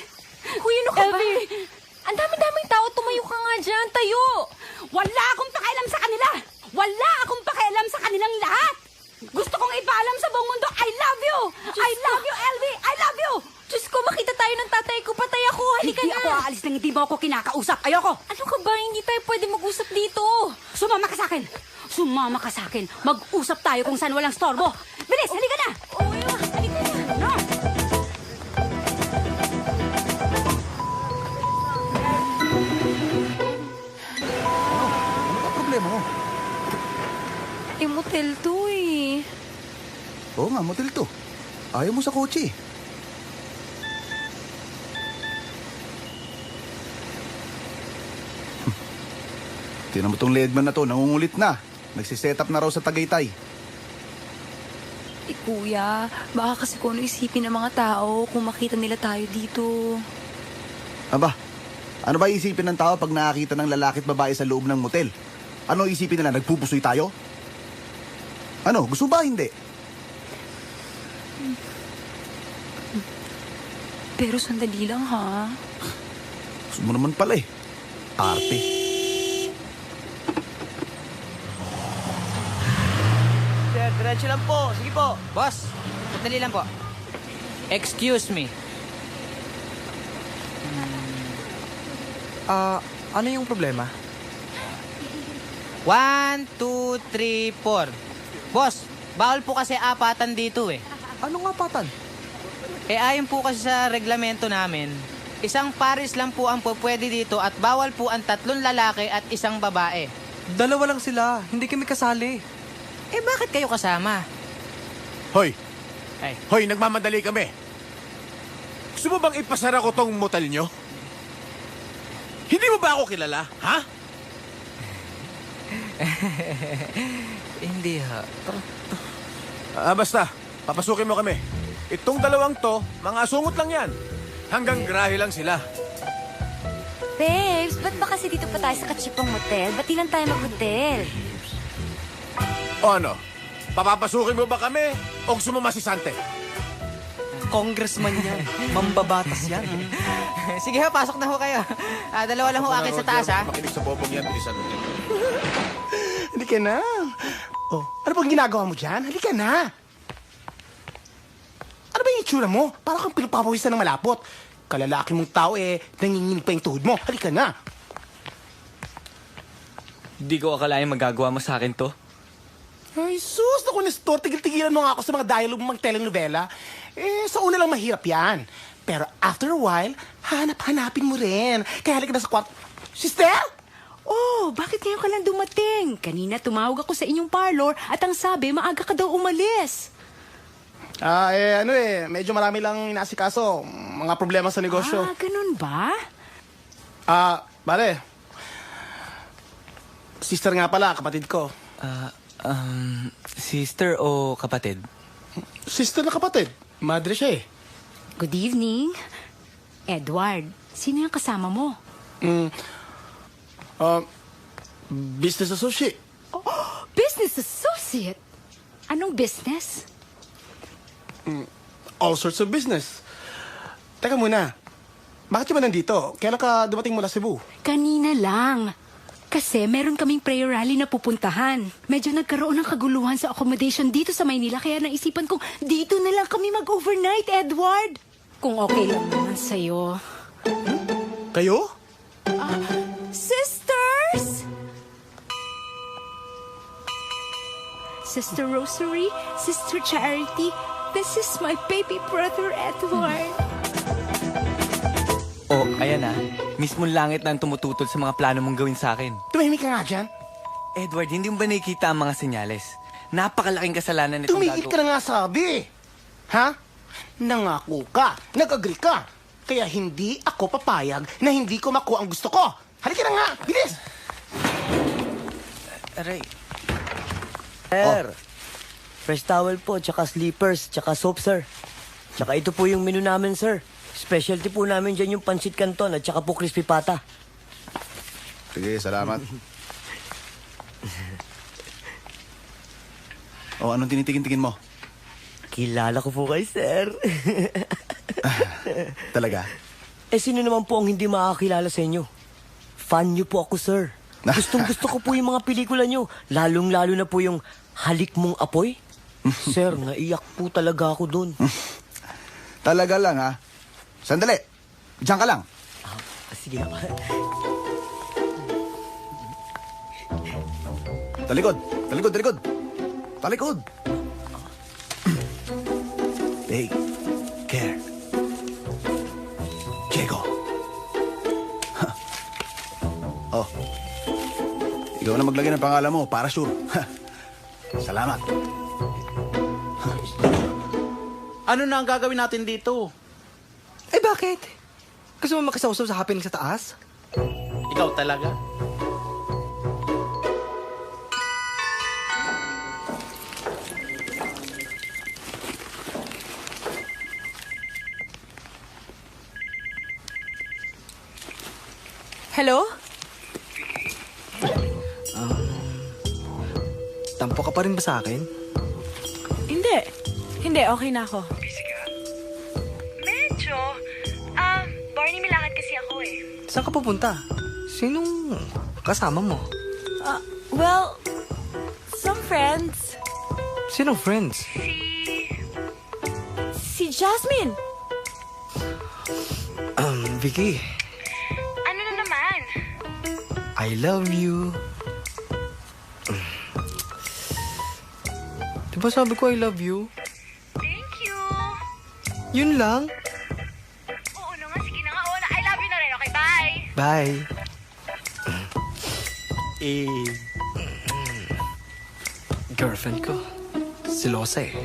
Kuya, ano ka Elvie! ba? Ang dami-daming tao. Tumayo ka nga dyan. Tayo! Wala akong pakialam sa kanila! Wala akong pakialam sa kanilang lahat! Gusto kong ipaalam sa buong mundo, I love you! I love you, Elvie! I love you! Diyos ko, makita tayo ng tatay ko. Patay ako. Halika Hindi na. ako aalis nang hindi mo ako kinakausap. Ayoko! Ano ka ba? Hindi tayo pwede mag-usap dito. Sumama ka sa akin! Sumama ka sa akin! Mag-usap tayo kung saan walang storbo! Bilis! Halika na! Halika na! No! Ano ba problema mo? Motel to eh. Oo nga, motel to. Ayaw mo sa kotse. Tinan mo tong leadman na to, nangungulit na. Nagsiset up na raw sa Tagaytay. Kuya, baka kasi kung ano isipin ng mga tao kung makita nila tayo dito. Aba, ano ba isipin ng tao pag nakakita ng lalaki at babae sa loob ng motel? Ano isipin nila, nagpupusoy tayo? Ano, gusto ba hindi? Pero sandali lang ha. Gusto mo naman pala eh. Arte. Sir, diretso lang po. Sige po. Boss, sandali lang po. Excuse me. Ano yung problema? 1, 2, 3, 4. Boss, bawal po kasi apatan dito eh. Anong apatan? Ayon po kasi sa reglamento namin, isang pares lang po ang pwede dito at bawal po ang 3 lalaki at 1 babae. 2 lang sila. Hindi kami kasali. Bakit kayo kasama? Hoy! Ay. Hoy, nagmamadali kami. Gusto mo bang ipasara ko tong motel nyo? Hindi mo ba ako kilala, ha? Hindi ha. Basta, papasukin mo kami. Itong 2 to, mga asungot lang yan. Hanggang grahe lang sila. Babes, ba't ba kasi dito pa tayo sa katsipang motel? Ba't di lang tayo mag-hotel? O ano? Papapasukin mo ba kami o gusto mo masisante? Congressman yan. Mambabatas yan. Sige ha, pasok na ho kayo. 2 lang ho akin sa taas ha. Makinig sa bobong yan, bilisan mo. Hindi ka na. Oh, ano bang ginagawa mo dyan? Halika na. Ano ba yung itsura mo? Parang kang pinupapawisan ng malapot. Kalalaki mong tao nanginginig pa yung tuhod mo. Halika na. Hindi ko akalain magagawa mo sa akin to. Ay, sus! Naku, Nestor, tigil-tigilan mo nga ako sa mga dialogue mong telenovela. Sa una lang mahirap yan. Pero after a while, hanap-hanapin mo rin. Kaya halika na sa kwarto. Sister! Oh, bakit ngayon ka lang dumating? Kanina tumawag ako sa inyong parlor at ang sabi, maaga ka daw umalis. Medyo marami lang inaasikaso. Mga problema sa negosyo. Ganun ba? Pare. Sister nga pala, kapatid ko. Sister o kapatid? Sister na kapatid. Madre siya eh. Good evening. Edward, sino yung kasama mo? Business associate. Oh, business associate? Anong business? All sorts of business. Teka muna. Bakit ka ba nandito? Kailan ka dumating mula Cebu? Kanina lang. Kasi meron kaming prayer rally na pupuntahan. Medyo nagkaroon ng kaguluhan sa accommodation dito sa Maynila, kaya naisipan kong dito na lang kami mag-overnight, Edward. Kung okay lang naman sa'yo. Kayo? Sisters! Sister Rosary, Sister Charity, this is my baby brother, Edward. Oh, ayan na. Mismong langit na ang tumututol sa mga plano mong gawin sa akin. Tumahimik ka nga dyan. Edward, hindi mo ba nakikita ang mga senyales? napakalaking kasalanan nitong Tumigil ka na nga sabi. Ha? Nangako ka. Nag-agree ka. Kaya hindi ako papayag na hindi ko makuha ang gusto ko. Halika na nga. Bilis! Aray. Sir, fresh towel po, tsaka slippers, tsaka soap, sir. Tsaka ito po yung menu namin, sir. Specialty po namin dyan yung pansit canton at tsaka po crispy pata. Sige, salamat. Anong tinitingin-tingin mo? Kilala ko po kayo, sir. Talaga? Sino naman po ang hindi makakilala sa inyo? Fan niyo po ako, sir. Gustong-gusto ko po yung mga pelikula niyo. Lalong-lalo na po yung Halik Mong Apoy. Sir, naiyak po talaga ako dun. Talaga lang, ha? Sandali. Diyan ka lang. Sige na. Talikod. Talikod, talikod. Talikod. Take care. Diego. Oh. Ikaw na maglagay ng pangalan mo, para sure. Salamat. Ano na ang gagawin natin dito? Bakit? Gusto mo makisawsaw sa happening sa taas? Ikaw talaga? Hello? Tampo ka pa rin ba sa akin? Hindi. Hindi, okay na ako. Medyo. Barney, may lakad kasi ako eh. Saan ka pupunta? Sinong kasama mo? Well, some friends. Sinong friends? Si Jasmine. Vicky, Ano na naman? I love you. Diba sabi ko I love you? Thank you. Yun lang. Oo na nga, sige na nga. Oo na, I love you na rin. Okay, bye. Bye. Girlfriend ko. Silosa eh.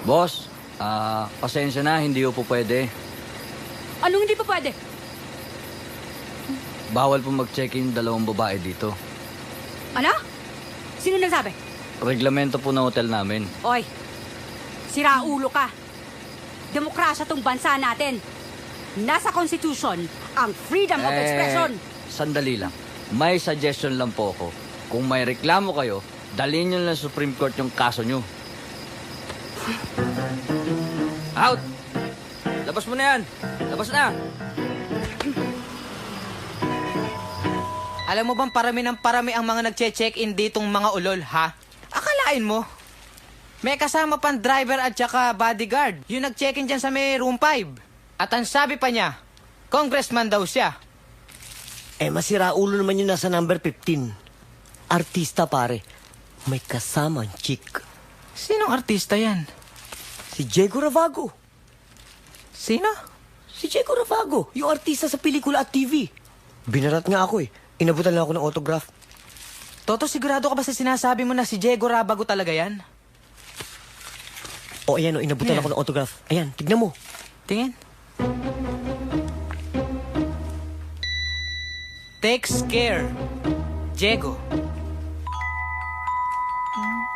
Boss, pasensya na, hindi po pwede. Anong hindi pa pwede? Bawal po mag-check-in dalawang babae dito. Ano? Sino nagsabi? Reglamento po ng hotel namin. Oy, siraulo ka. Demokrasya tong bansa natin. Nasa Constitution ang freedom of expression. Sandali lang. May suggestion lang po ako. Kung may reklamo kayo, dalhin nyo lang sa Supreme Court yung kaso nyo. Out! Labas mo na yan! Labas na! Alam mo bang parami ng parami ang mga nagche-check-in ditong mga ulol, ha? Akalain mo? May kasama pang driver at saka bodyguard. Yung nag-check-in dyan sa may room 5. At ang sabi pa niya, congressman daw siya. Masiraulo naman yung nasa number 15. Artista, pare. May kasama ang chick. Sinong artista yan? Si Diego Ravago. Sino? Si Diego Ravago, yung artista sa pelikula at TV. Binarat nga ako eh. Inabutan lang ako ng autograph. Toto, sigurado ka ba sa sinasabi mo na si Diego Ravago talaga yan? Ayan inabutan ako ng autograph. Ayan, tignan mo. Tingin. Takes care. Diego.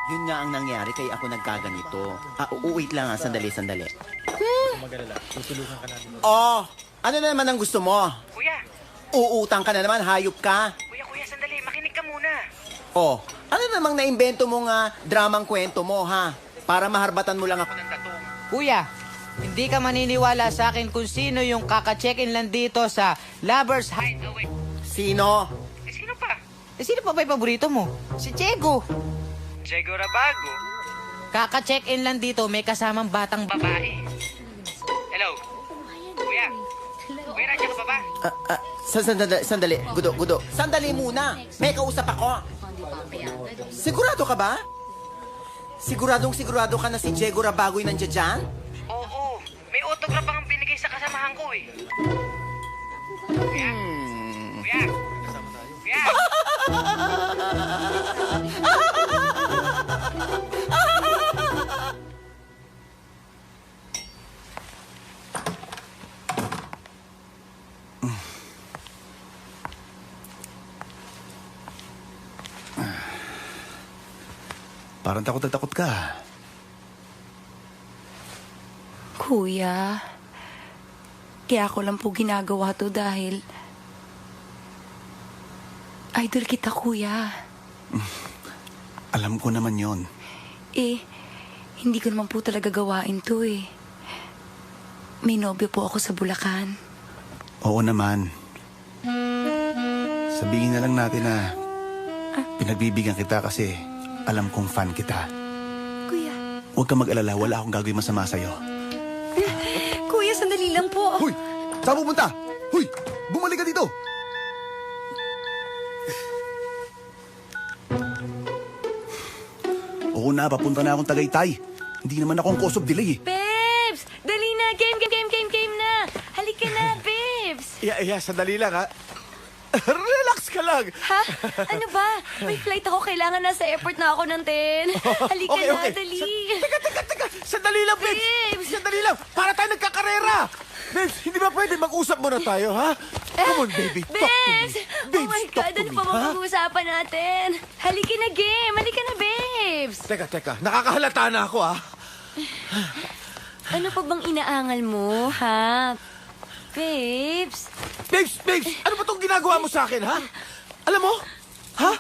Yun nga ang nangyari kaya ako nagkaganito. Wait lang sandali. Ano na naman ang gusto mo? Kuya. Uutang ka na naman, hayop ka. Kuya, sandali. Makinig ka muna. Ano namang naimbento mong dramang kwento mo, ha? Para maharbatan mo lang ako ng tattoo. Kuya, hindi ka maniniwala sa akin kung sino yung kaka-check-in lang dito sa Lovers Hideaway. Sino? Sino pa? Sino pa ba yung paborito mo? Si Diego. Diego Ravago. Kaka-check-in lang dito, may kasamang batang Babae. Hello? Kuya? Kuya, nandiyan ka pa ba? Sandali. Gudo. Sandali muna. May kausap ako. Sigurado ka ba? Sigurado ka na si Diego Ravago yung nandiyan dyan? Oo. May autograph ang binigay sa kasamahan ko eh. Kuya? Kuya? Parang takot na takot ka. Kuya, kaya ako lang po ginagawa to dahil idol kita, kuya. Alam ko naman yon. Hindi ko naman po talaga gawain to eh. May nobyo po ako sa Bulacan. Oo naman. Sabihin na lang natin na pinagbibigyan kita kasi alam kong fan kita. Kuya. Huwag kang mag-alala, wala akong gagawin masama sa'yo. Kuya, sandali lang po. Huy! Saan pupunta? Huy! Bumalik ka dito! Oo na, papunta na akong Tagaytay. Hindi naman akong cause of delay eh. Babes! Dali na! Game na! Halika na, babes! Sandali lang, ha? Relax ka lang. Ha? Ano ba? May flight ako. Kailangan nasa airport na ako ng 10. Halika na, dali. Teka. Sandali lang, babes. Sandali lang. Para tayo nagkakarera. Babes, hindi ba pwede mag-usap muna tayo, ha? Come on, baby. Talk to me. Babes! Oh my God, ano pa mag-uusapan natin? Halika na, game. Halika na, babes. Teka. Nakakahalata na ako, ha? Ano pa bang inaangal mo, ha? Babes? Babes! Ano ba itong ginagawa mo sa akin, ha? Alam mo? Ha?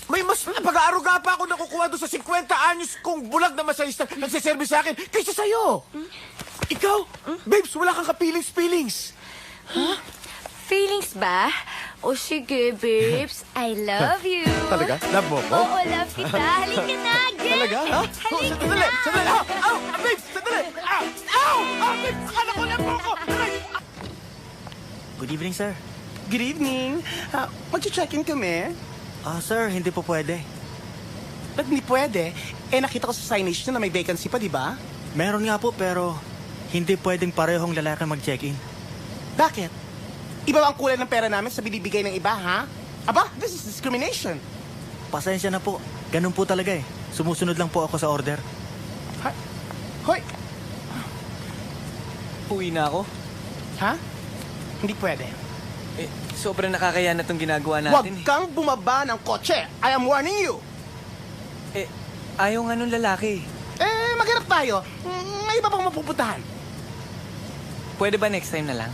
May mas pag-aaruga pa ako nakukuha doon sa 50 anyos kong bulag na masahista nagsiservice sa akin kaysa sa'yo. Ikaw? Babes, wala kang ka-feelings. Huh? Feelings ba? O sige, babes. I love you. Talaga? Love mo ko? Oo, love kita. Halika na, game. Talaga, ha? Halika Sandali. Ow! Babes, sandali. Ow! Babes, akala ko love mo ko. Good evening, sir. Good evening. Mag-check-in kami? Sir, hindi po pwede. Ba't hindi pwede? Nakita ko sa signage na may vacancy pa, di ba? Meron nga po, pero hindi pwedeng parehong lalaki mag-check-in. Bakit? Iba ba ang kulay ng pera namin sa binibigay ng iba, ha? Aba, this is discrimination. Pasensya na po. Ganun po talaga eh. Sumusunod lang po ako sa order. Hoy! Uwi na ako. Ha? Hindi pwede. Sobrang nakakaya na itong ginagawa Huwag natin. kang bumaba ng kotse. I am warning you. Ayaw nga nung lalaki. Maghanap tayo. May iba pang mapupuntahan. Pwede ba next time na lang?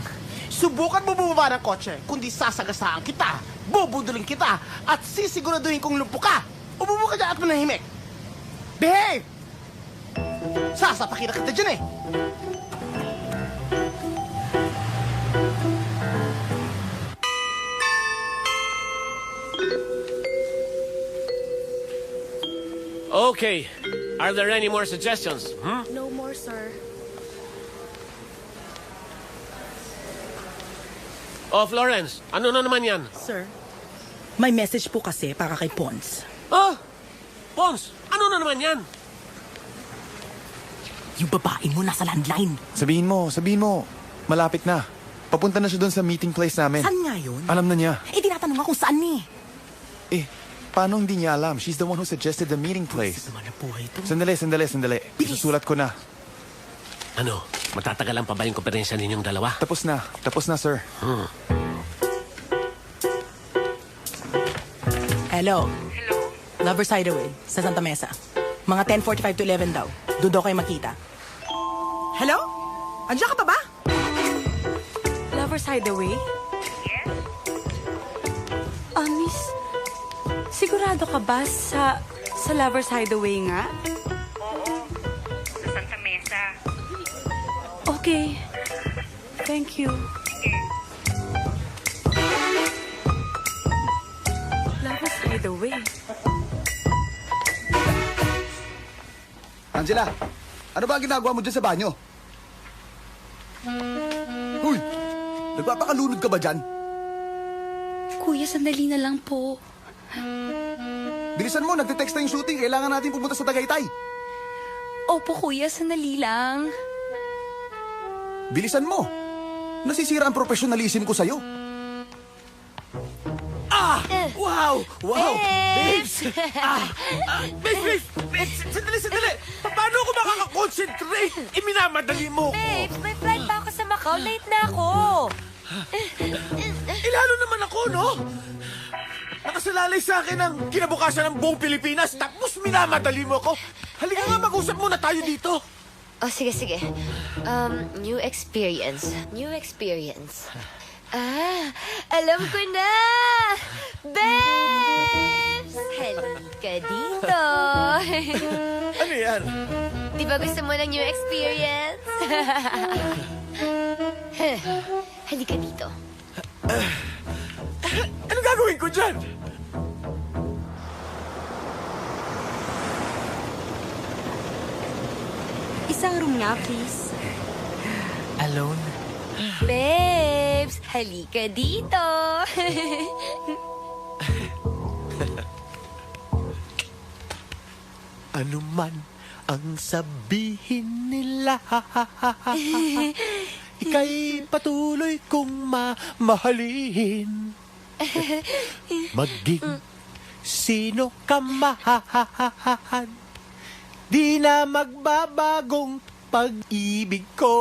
Subukan mo bumaba ng kotse, kundi sasagasaan kita, bubudulin kita, at sisiguraduhin kong lumpo ka. Umupo ka dyan at manahimik. Behave! Sasapakin na kita dyan eh. Okay. Are there any more suggestions? No more, sir. Oh, Florence, ano na naman yan? Sir, may message po kasi para kay Pons. Pons, ano na naman yan? Yung babae mo nasa landline. Sabihin mo. Malapit na. Papunta na siya doon sa meeting place namin. Saan nga yun? Alam na niya. Tinatanong nga kung saan ni. Paano hindi niya alam? She's the one who suggested the meeting place. Sandali. Isusulat ko na. Ano? Matatagalan pa ba yung kompetensiya ninyong dalawa? Tapos na, sir. Hello. Lovers Hideaway, sa Santa Mesa. Mga 10:45 to 11 daw. Doon daw kayo makita. Hello? Andiyan ka pa ba? Lovers Hideaway? Yes? Miss, sigurado ka ba sa Lovers Hideaway nga? Oo. Sa Santa Mesa. Okay. Thank you. Lovers Hideaway. Angela, ano ba ang ginagawa mo dyan sa banyo? Huy! Nagpapakalunod ka ba dyan? Kuya, sandali na lang po. Bilisan mo, nagte-text na yung shooting. Kailangan natin pumunta sa Tagaytay. Opo, kuya, sandali lang. Bilisan mo. Nasisira ang professionalism ko sa'yo. Wow! Wow! Babes! Babes! Sandali! Paano ako makakakonsentrate? Minamadali mo ko. Babes, may flight pa ako sa Macau. Late na ako. Lalo naman ako, no? Nakasalalay sa akin ang kinabukasan ng buong Pilipinas, tapos minamadali mo ako. Halika nga, mag-usap muna tayo dito. Oh, sige. New experience. Alam ko na! Babes! Halika dito. Ano yan? Di ba gusto mo ng new experience? Halika dito. Ano gagawin ko dyan? Isang room nga, please. Alone? Babes, halika dito. Ano man ang sabihin nila, ika'y patuloy kong mamahalin. Maging sino ka man, di na magbabagong pag-ibig ko.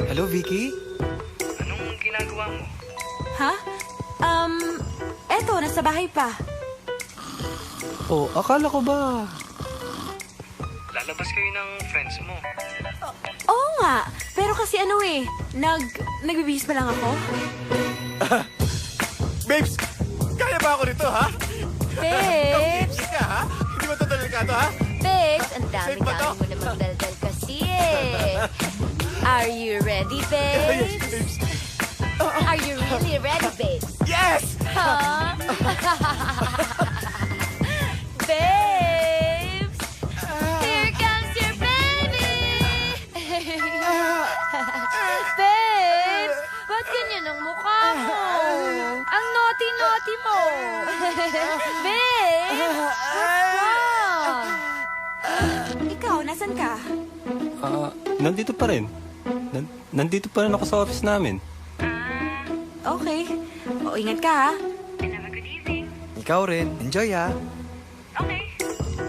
Hello, Vicky? Anong ginagawa mo? Ha? Eto, nasa bahay pa. Oh, akala ko ba... Lalabas kayo ng friends mo. Oo nga, pero kasi nagbibihis pa lang ako. Babes, kaya ba ako nito, ha? Babes! Kapit ka, ha? Hindi mo ito delikado, ha? Babes, ang Safe ba to? dami-dami mo namang daldal kasi eh. Are you ready, babes? Are you really ready, babes? Yes! Huh? Babes! Here comes your baby! Babes! Ba't ganyan ang mukha mo? Ang naughty-naughty mo! Babes! What's wrong? Ikaw, nasan ka? Nandito pa rin. Nandito pa rin ako sa office namin. Okay. O, ingat ka ha. Ikaw rin. Enjoy, ha? Okay.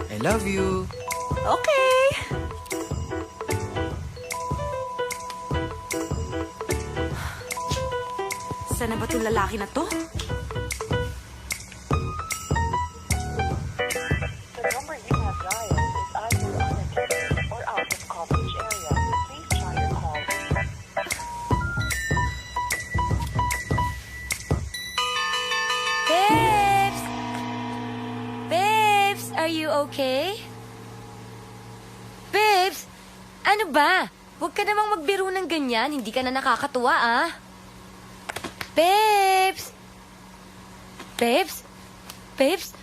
I love you. Okay. Sana ba itong lalaki na to? Babes! Babes, are you okay? Babes, ano ba? Huwag ka namang magbiro ng ganyan. Hindi ka na nakakatuwa, ah. Babes! Babes? Babes?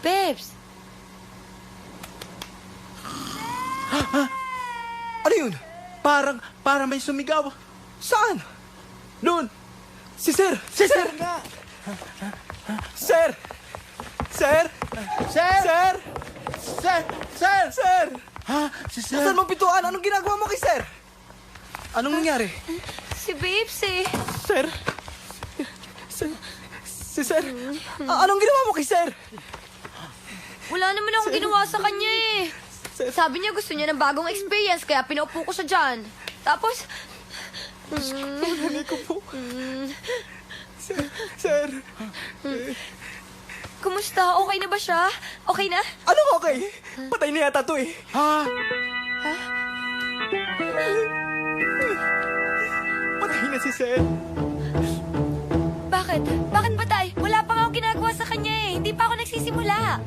Babes? Ano yun? Parang may sumigaw. Saan? Doon. Si Sir! Si Sir! Sir! Sir! Sir! Sir! Sir! Sir! Sir! Ha? Si Sir? Nasaan mo pintuan? Anong ginagawa mo kay Sir? Anong nangyari? Si Babes eh. Sir? Si Sir? Anong ginawa mo kay Sir? Wala naman akong ginawa sa kanya eh. Sabi niya gusto niya ng bagong experience kaya pinaupo ko siya dyan. Tapos... Hindi ko po. Sir? Kumusta? Okay na ba siya? Okay na? Anong okay? Patay na yata to eh. Ha? Patay na si Sir. Bakit? Bakit patay? Wala pa nga akong ginagawa sa kanya eh. Hindi pa ako nagsisimula.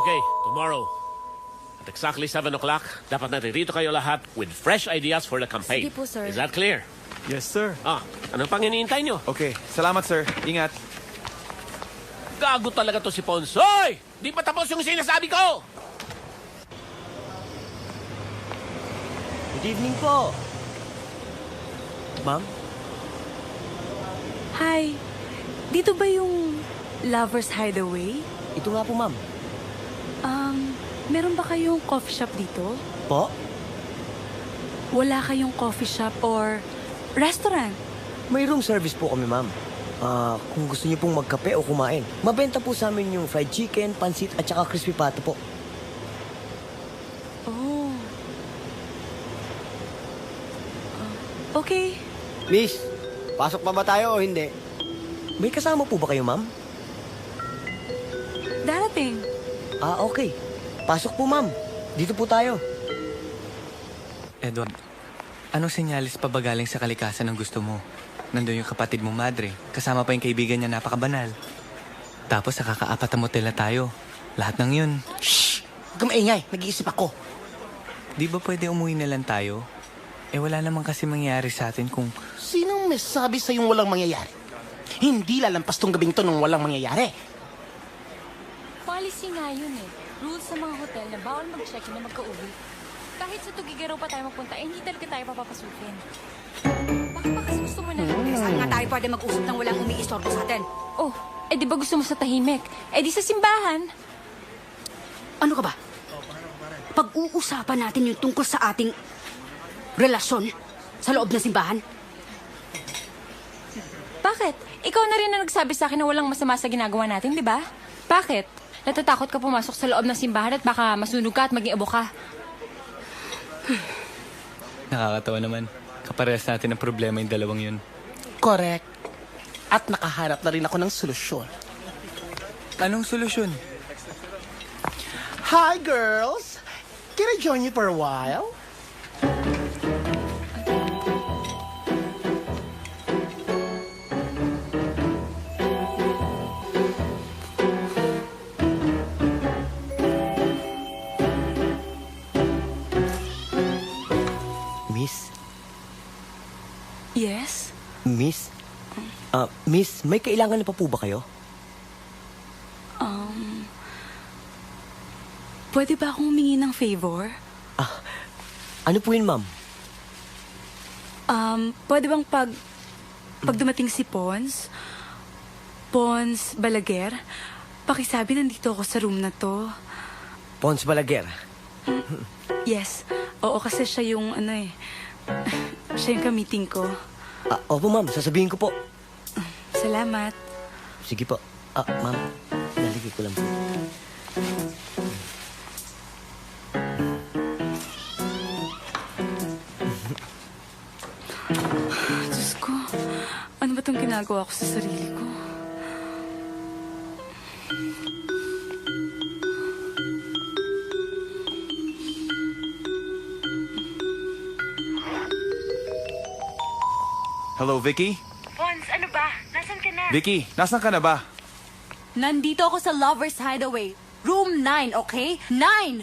Okay, tomorrow. At exactly 7 o'clock, dapat naririto kayo lahat with fresh ideas for the campaign. Sige po, sir. Is that clear? Yes, sir. Anong pang iniintay nyo? Okay, salamat, sir. Ingat. Gago talaga to si Ponsoy! Di pa tapos yung sinasabi ko! Good evening po. Ma'am? Hi. Dito ba yung Lover's Hideaway? Ito nga po, ma'am. Meron ba kayong coffee shop dito? Po? Wala kayong coffee shop or restaurant? May room service po kami, ma'am. Kung gusto niyo pong magkape o kumain, mabenta po sa amin yung fried chicken, pansit at saka crispy pata po. Oh. Okay. Miss, pasok pa ba tayo o hindi? May kasama po ba kayo, ma'am? Darating. Okay. Pasok po, ma'am. Dito po tayo. Edward, anong senyalis pa ba galing sa kalikasan ng gusto mo? Nandun yung kapatid mo, madre. Kasama pa yung kaibigan niya, napakabanal. Tapos nakakaapat na motel na tayo. Lahat ng yun. Shh! Huwag kang maingay. Nag-iisip ako. Di ba pwede umuwi na lang tayo? Wala naman kasi mangyayari sa atin kung... Sinong may sabi sa'yong walang mangyayari? Hindi lalampas tong gabing to nung walang mangyayari. Policy nga yun eh. Rules sa mga hotel na bawal mag-check-in na magka-uwi. Kahit sa Tugigaraw pa tayo magpunta, hindi talaga tayo papapasukin. Bakit ba kasi gusto mo na? Saan nga tayo pwede mag-usap nang walang umiistorbo sa atin? Oh, di ba gusto mo sa tahimik? Di sa simbahan. Ano ka ba? Pag-uusapan natin yung tungkol sa ating relasyon sa loob ng simbahan? Bakit? Ikaw na rin na nagsabi sa akin na walang masama sa ginagawa natin, di ba? Bakit? Natatakot ka pumasok sa loob ng simbahan at baka masunog ka at maging abo ka. Nakakatawa naman. Kaparehas natin ang problema yung dalawang yun. Correct. At nakahanap na rin ako ng solusyon. Anong solusyon? Hi, girls! Can I join you for a while? Miss? Yes? Miss? Miss, may kailangan na pa po ba kayo? Pwede ba akong humingi ng favor? Ano po yun, ma'am? Pwede bang pag dumating si Pons Balaguer, pakisabi nandito ako sa room na to. Pons Balaguer? Yes. Oo, kasi siya yung siya yung ka-meeting ko. Opo, ma'am. Sasabihin ko po. Salamat. Sige po. Ma'am, naligay ko lang po. Diyos ko, ano ba itong ginagawa ko sa sarili ko? Hello, Vicky? Pons, ano ba? Nasaan ka na? Vicky, nasan ka na ba? Nandito ako sa Lover's Hideaway. Room 9, okay? 9!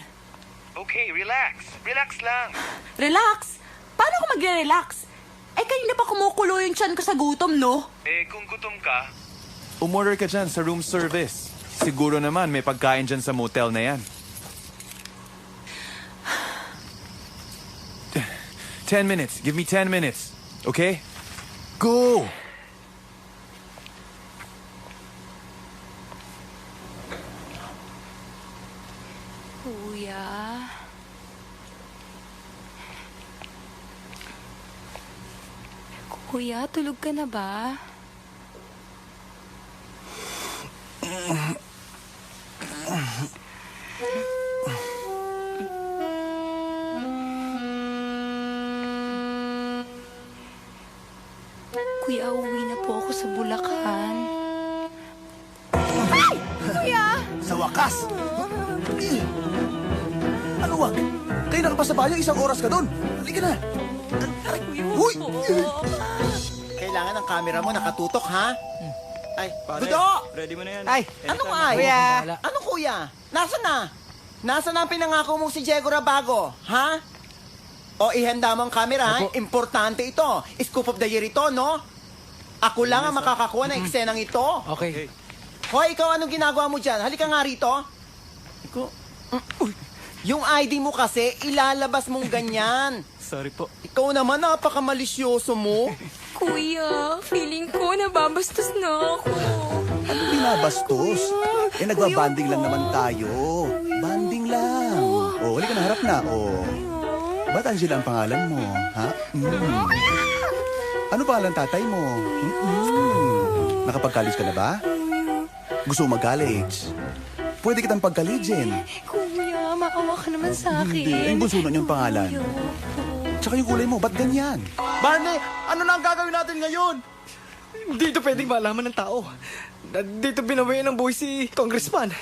Okay, relax. Relax lang. Relax? Paano ako magre-relax? Kanina pa kumukulo yung tiyan ko sa gutom, no? Kung gutom ka, Umorder ka dyan sa room service. Siguro naman may pagkain dyan sa motel na yan. 10 minutes. Give me 10 minutes. Okay? Go! Kuya? Kuya, tulog ka na ba? Kuya, uwi na po ako sa Bulacan. Ay! Kuya! Sa wakas! Ano wag? Kayo na ka pa sa banyo, isang oras ka doon. Halika na. Huy! Kailangan ng camera mo nakatutok, ha? Ay, Dudo! Ready mo na yan. Ay, ano ay? Kuya! Ano kuya? Nasaan na? Nasaan na ang pinangako mong si Diego Rabago? Ha? O ihanda mo ang camera, ha? Importante ito. Scoop of the year ito, no? Ako lang ang makakakuha ng eksenang ito. Okay. Hoy, ikaw anong ginagawa mo dyan? Halika nga rito. Yung ID mo kasi, ilalabas mong ganyan. Sorry po. Ikaw naman, napakamalisyoso mo. Kuya, feeling ko nababastos na ako. Ano binabastos? Nagbabanding lang naman tayo. Banding lang. Huli ka na, harap na. Ba't Angela ang pangalan mo? Ha? Ano pangalan tatay mo? Nakapag-college ka na ba? Gusto mo mag-college? Pwede kitang pag-collegein. Kuya, maawa ka naman sa akin. Hindi, ang bunso na niyang pangalan. Tsaka yung kulay mo, ba't ganyan? Barney, ano na ang gagawin natin ngayon? Dito pwedeng malaman ng tao. Dito binabayan ng buhay si Congressman.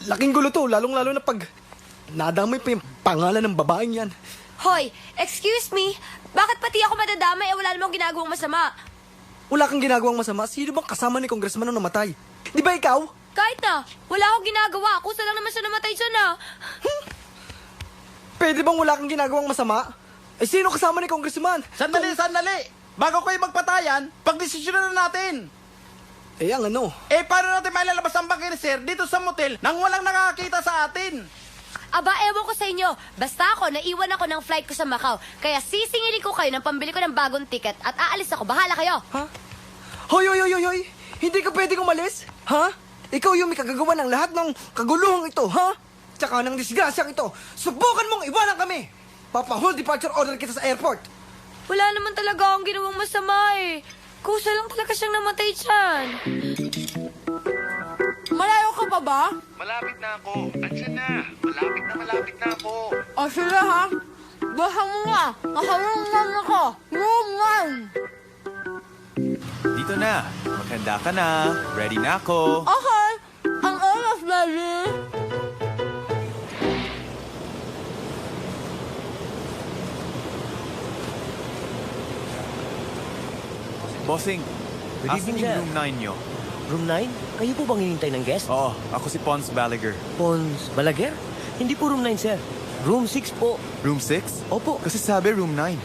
Laking gulo to, lalong-lalo na pag nadamay pa yung pangalan ng babaeng yan. Hoy, excuse me. Bakit pati ako madadamay wala namang ginagawang masama? Wala kang ginagawang masama. Sino bang kasama ni Congressman nung namatay? Di ba ikaw? Kahit na, wala akong ginagawa. Kusa lang naman siya namatay dyan Pwede bang wala kang ginagawang masama? Sino kasama ni Congressman? Sandali! Bago kayo magpatayan, pagdesisyonan na natin. Ang ano? Paano natin mailalabas ang bangkay ni Sir dito sa motel nang walang nakakakita sa atin? Aba, ewan ko sa inyo. Basta ako, naiwan ako ng flight ko sa Macau. Kaya sisingilin ko kayo ng pambili ko ng bagong ticket at aalis ako. Bahala kayo. Ha? Hoy! Hindi ka pwedeng umalis? Ha? Ikaw yung may kagagawa ng lahat ng kaguluhang ito, ha? Tsaka ng disgrasyang ito. Subukan mong iwanan kami! Papa-hold departure order kita sa airport. Wala naman talaga akong ginawang masama eh. Kusa lang talaga siyang namatay dyan. Malayo ka pa ba? Malapit na ako. Andiyan na. Malapit na ako. O sige ha. Basta mo nga. Nakaroon lang ako. Room 1. Dito na. Maganda ka na. Ready na ako. Okay. Ang oras, baby. Bossing, Good asan evening, yung sir. room 9 nyo? Room 9? Kayo po bang hinihintay ng guest? Oo, ako si Pons Balaguer. Pons Balaguer? Hindi po room 9, sir. Room 6 po. Room 6? Opo. Kasi sabi room 9.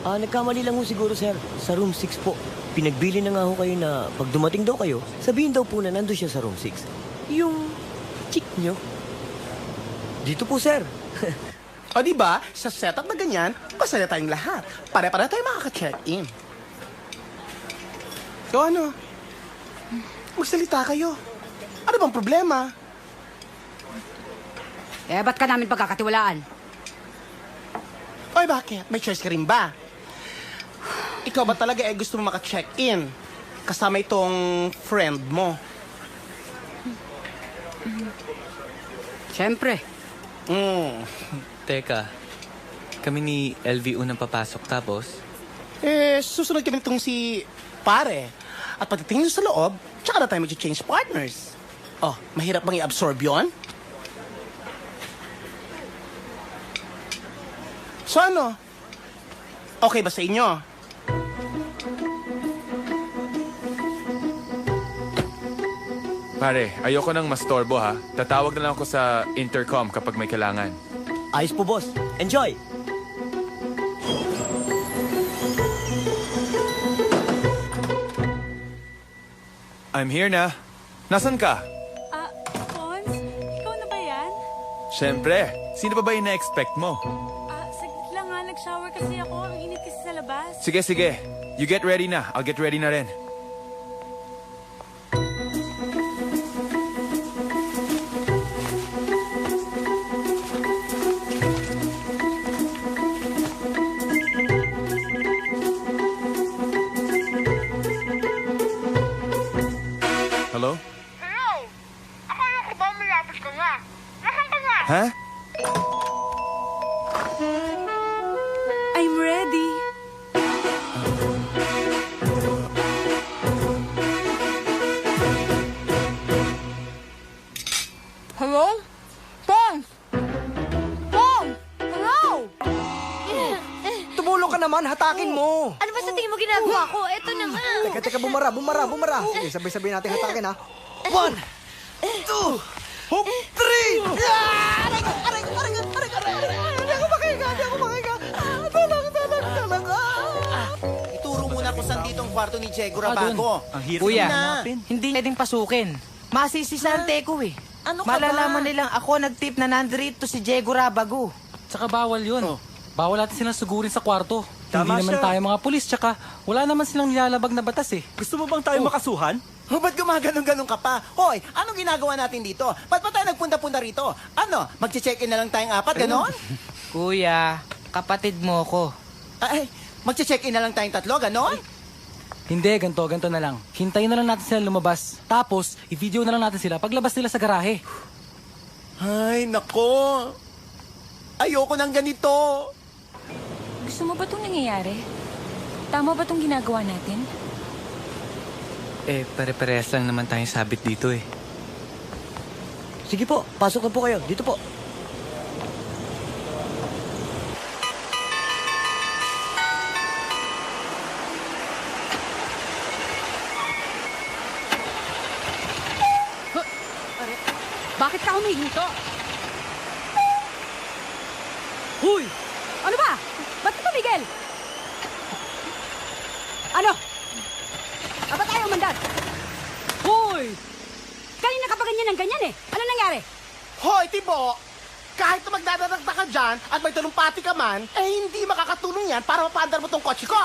Nagkamali lang ho siguro, sir. Sa room 6 po. Pinagbili na nga ho kayo na pag dumating daw kayo, sabihin daw po na nandun siya sa room 6. Yung chick nyo. Dito po, sir. O diba, sa setup na ganyan, masaya tayong lahat. Pare-pare tayo makaka-check-in. So ano? Magsalita kayo. Ano bang problema? Ba't ka namin pagkakatiwalaan? Oy, bakit? May choice ka rin ba? Ikaw ba talaga gusto mo maka-check-in? Kasama itong friend mo. Siyempre. Teka, kami ni LV unang papasok tapos? Susunod kami itong si pare. At pagdating nyo sa loob, tsaka na tayo mag-change partners. Oh, mahirap bang i-absorb yun? So ano? Okay ba sa inyo? Pare, ayoko nang mastorbo ha. Tatawag na lang ako sa intercom kapag may kailangan. Ayos po, boss. Enjoy! I'm here na. Nasaan ka? Pons, ikaw na ba yan? Siyempre. Sino pa ba yung na-expect mo? Saglit lang nga, nag-shower kasi ako. Ang init kasi sa labas. Sige. You get ready na. I'll get ready na rin. Hello? Hello? Akala ko ba malapit ka na? Nasaan ka na? Ha? I'm ready. Hello? Pons! Pons! Hello? Tumulong ka naman, hatakin mo. Ano ba sa tingin mo ginagawa ko? Eto na nga. Teka, bumara. Okay, sabay-sabay natin hatakin, ha? 1, 2, 3! Ituro muna kung saan dito ang kwarto ni Diego Rabago. Ang hirap Kuya, hindi pwedeng pasukin. Masisisante ko eh. Ano ka Malalaman ba? nilang ako nag-tip na nandito si Diego Rabago. Tsaka bawal yun. Bawal natin silang sugurin sa kwarto. Tama Hindi naman siya. tayo mga pulis, tsaka wala naman silang nilalabag na batas eh. Gusto mo bang tayo makasuhan? Oh, ba't gumaganong-ganong ka pa? Hoy, anong ginagawa natin dito? Ba't pa tayo nagpunta-punta rito? Ano, magche-check-in na lang tayong apat, ganon? Kuya, kapatid mo ko. Ay, magche-check-in na lang tayong tatlo, ganon? Hindi, ganito na lang. Hintayin na lang natin sila lumabas. Tapos, i-video na lang natin sila paglabas nila sa garahe. Ay, nako. Ayoko ng ganito. Gusto mo ba itong nangyayari? Tama ba itong ginagawa natin? Pare-parehas lang naman tayong sabit dito eh. Sige po, pasok na po kayo. Dito po. Bakit ka humihinto? Huy! Ano ba? Ba't ka tumigil? Ano? Aba tayo umandad? Huy! Kanina ka pa ganyan ng ganyan eh. Ano nangyari? Hoy, Tibo! Kahit na magdadadagda ka dyan at may talumpati ka man, hindi makakatulong yan para mapaandar mo tong kotse ko.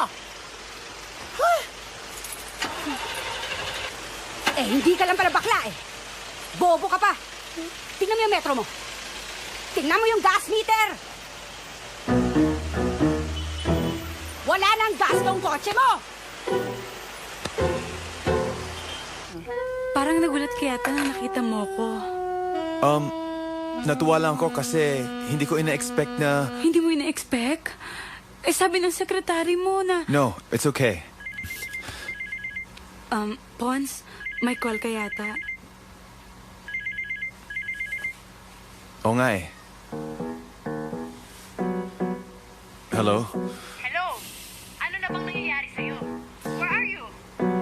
Hindi ka lang pala bakla eh. Bobo ka pa. Tingnan mo yung metro mo. Tingnan mo yung gas meter. Wala nang gas tong kotse mo. Parang nagulat ka yata na nakita mo ko. Natuwa lang ako kasi hindi ko ina-expect na... Hindi mo ina-expect? Sabi ng sekretary mo na... No, it's okay. Pons, may call ka yata. Oo nga eh. Hello? Hello? Ano na bang nangyayari sa'yo? Where are you?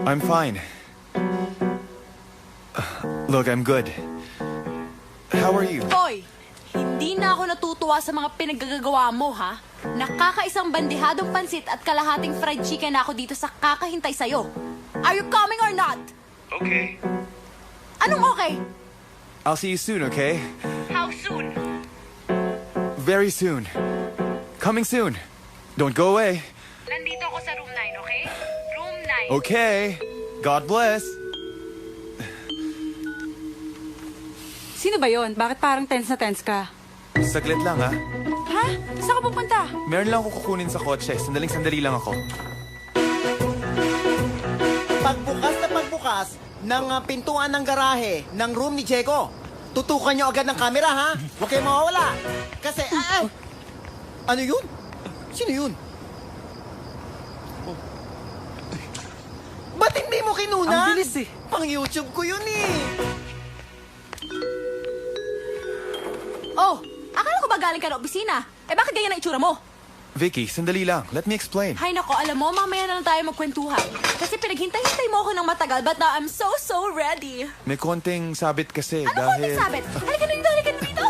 I'm fine. Look, I'm good. How are you? Hoy, hindi na ako natutuwa sa mga pinaggagawa mo, ha? Nakakaisang bandihadong pansit at kalahating fried chicken na ako dito sa kakahintay sa'yo. Are you coming or not? Okay. Anong okay? I'll see you soon, okay? How soon? Very soon. Coming soon. Don't go away. Nandito ako sa room 9, okay? Room 9. Okay. God bless. Sino ba yon? Bakit parang tense na tense ka? Saglit lang, ha? Ha? Saan ka pupunta? Meron lang ako kukunin sa kotse. Sandaling-sandali lang ako. Pagbukas na pagbukas ng pintuan ng garahe ng room ni Diego, tutukan nyo agad ng camera, ha? Huwag kayong mawawala. Kasi, ano yun? Sino yun? Ba't hindi mo kinunan? Ang bilis eh. Pang YouTube ko yun eh. Oh, akala ko ba galing ka na opisina? Bakit ganyan ang itsura mo? Vicky, sandali lang. Let me explain. Hay nako, alam mo, mamaya na lang tayo magkwentuhan. Kasi pinaghintay-hintay mo ako ng matagal, but now I'm so ready. May konting sabit kasi Ano dahil... konting sabit? Halika na dito,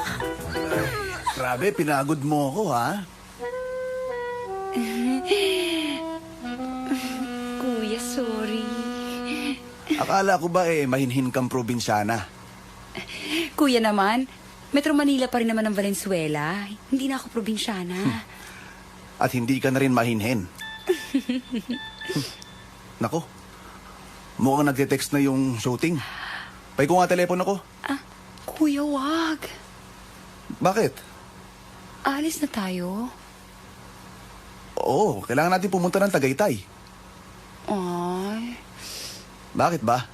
Grabe, pinagod mo ako, ha? Kuya, sorry. Akala ko ba mahinhin kang probinsyana? Kuya naman, Metro Manila pa rin naman ang Valenzuela. Hindi na ako probinsyana. At hindi ka na rin mahinhin. Nako, mukhang nagte-text na yung shooting. Pay ko nga telepono ko. Kuya, wag. Bakit? Alis na tayo. Oo, kailangan natin pumunta ng Tagaytay. Ay. Bakit ba?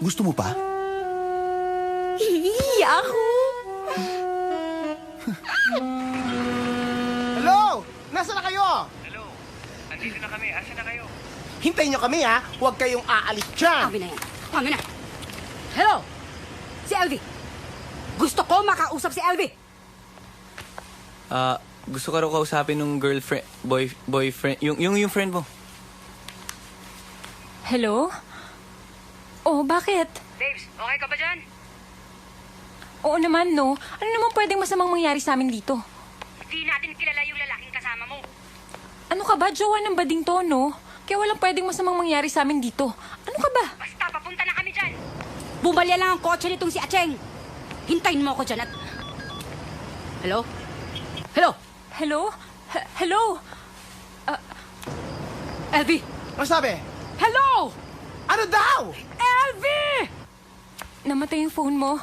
Gusto mo pa? Hihiya ako. Hello? Nasaan na kayo? Hello? Nandito na kami. Asa na kayo? Hintayin nyo kami, ha? Huwag kayong aalis dyan. Kami na yan. Kami na. Hello? Si Elvie. Gusto ko makausap si Elvie. Gusto ka raw kausapin ng girlfriend, boyfriend, yung friend mo. Hello? Oh, bakit? Babes, okay ka ba dyan? Oo naman, no. Ano naman pwedeng masamang mangyari sa amin dito? Hindi natin kilala yung lalaking kasama mo. Ano ka ba? Jowa ng bading to, no? Kaya walang pwedeng masamang mangyari sa amin dito. Ano ka ba? Basta papunta na kami dyan. Bumalya lang ang kotse nitong si Acheng. Hintayin mo ako dyan at... Hello? Hello? Hello? Hello? LV! Ano sabi? Hello! Ano daw? LV! Namatay yung phone mo.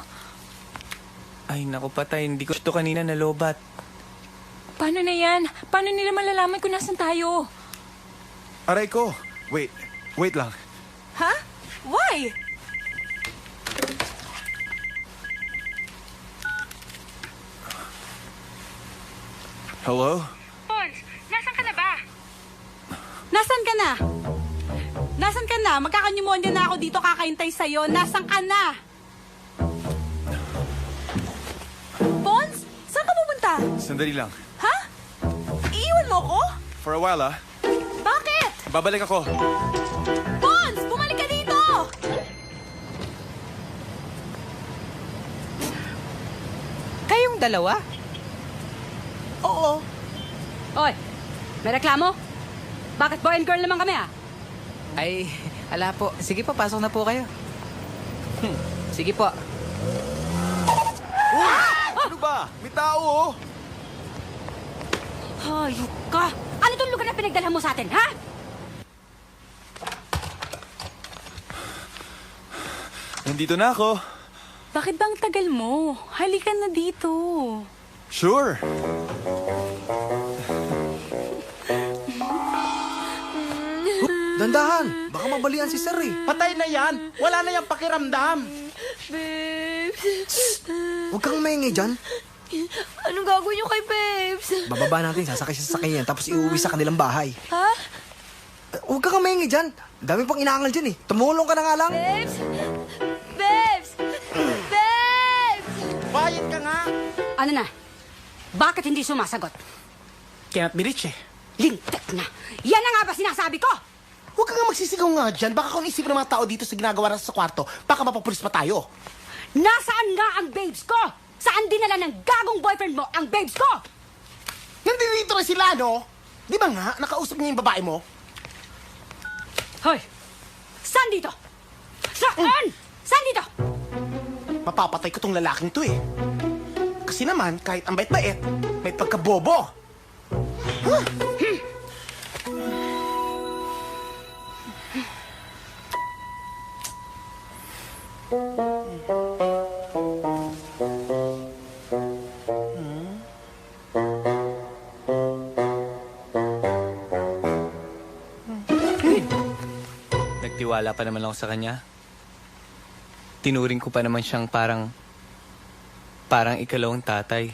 Ay, naku patay. Hindi ko ito kanina nalobat. Paano na yan? Paano nila malalaman kung nasan tayo? Aray ko. Wait lang. Ha? Why? Hello? Pons, nasan ka na ba? Nasaan ka na? Nasaan ka na? Magkakanyumonya na ako dito kakahintay sa'yo. Nasaan ka na? Pons? Saan ka pupunta? Sandali lang. Ha? Iiwan mo ko? For a while, Bakit? Babalik ako. Pons! Bumalik ka dito! Kayong dalawa? Oo. Oy, may reklamo? Bakit boy and girl naman kami Ay, ala po. Sige po, pasok na po kayo. Sige po. Ano ba? May tao, Hayop ka! Ano itong lugar na pinagdalhan mo sa atin, ha? Nandito na ako. Bakit bang tagal mo? Halika na dito. Sure. Dandahan! Baka mabalian si Sir eh. Patay na yan. Wala na yung pakiramdam. Babes. Huwag kang maingay dyan. Anong gagawin niyo kay Babes? Bababa natin, sasakay siya sa sakyan tapos iuwi sa kanilang bahay. Ha? Huwag kang maingay dyan. Dami pang inaangal dyan eh. Tumulong ka na nga lang. Babes! Babes! Babes! Quiet ka nga. Ano na? Bakit hindi sumasagot? Cannot be reached eh. Lintek na! Yan na nga ba sinasabi ko? Huwag ka nga magsisigaw nga dyan. Baka kung isipin ng mga tao dito sa ginagawa natin sa kwarto, baka mapapulis pa tayo. Nasaan nga ang babes ko? Saan dinala ng gagong boyfriend mo ang babes ko? Nandito na sila, no? Di ba nga, nakausap niya yung babae mo? Hoy! Saan dito? Saan? Saan dito? Mapapatay ko tong lalaking to eh. Kasi naman, kahit ang bait-bait, may pagkabobo. Huh? Nagtiwala pa naman ako sa kanya. Tinuring ko pa naman siyang parang ikalawang tatay.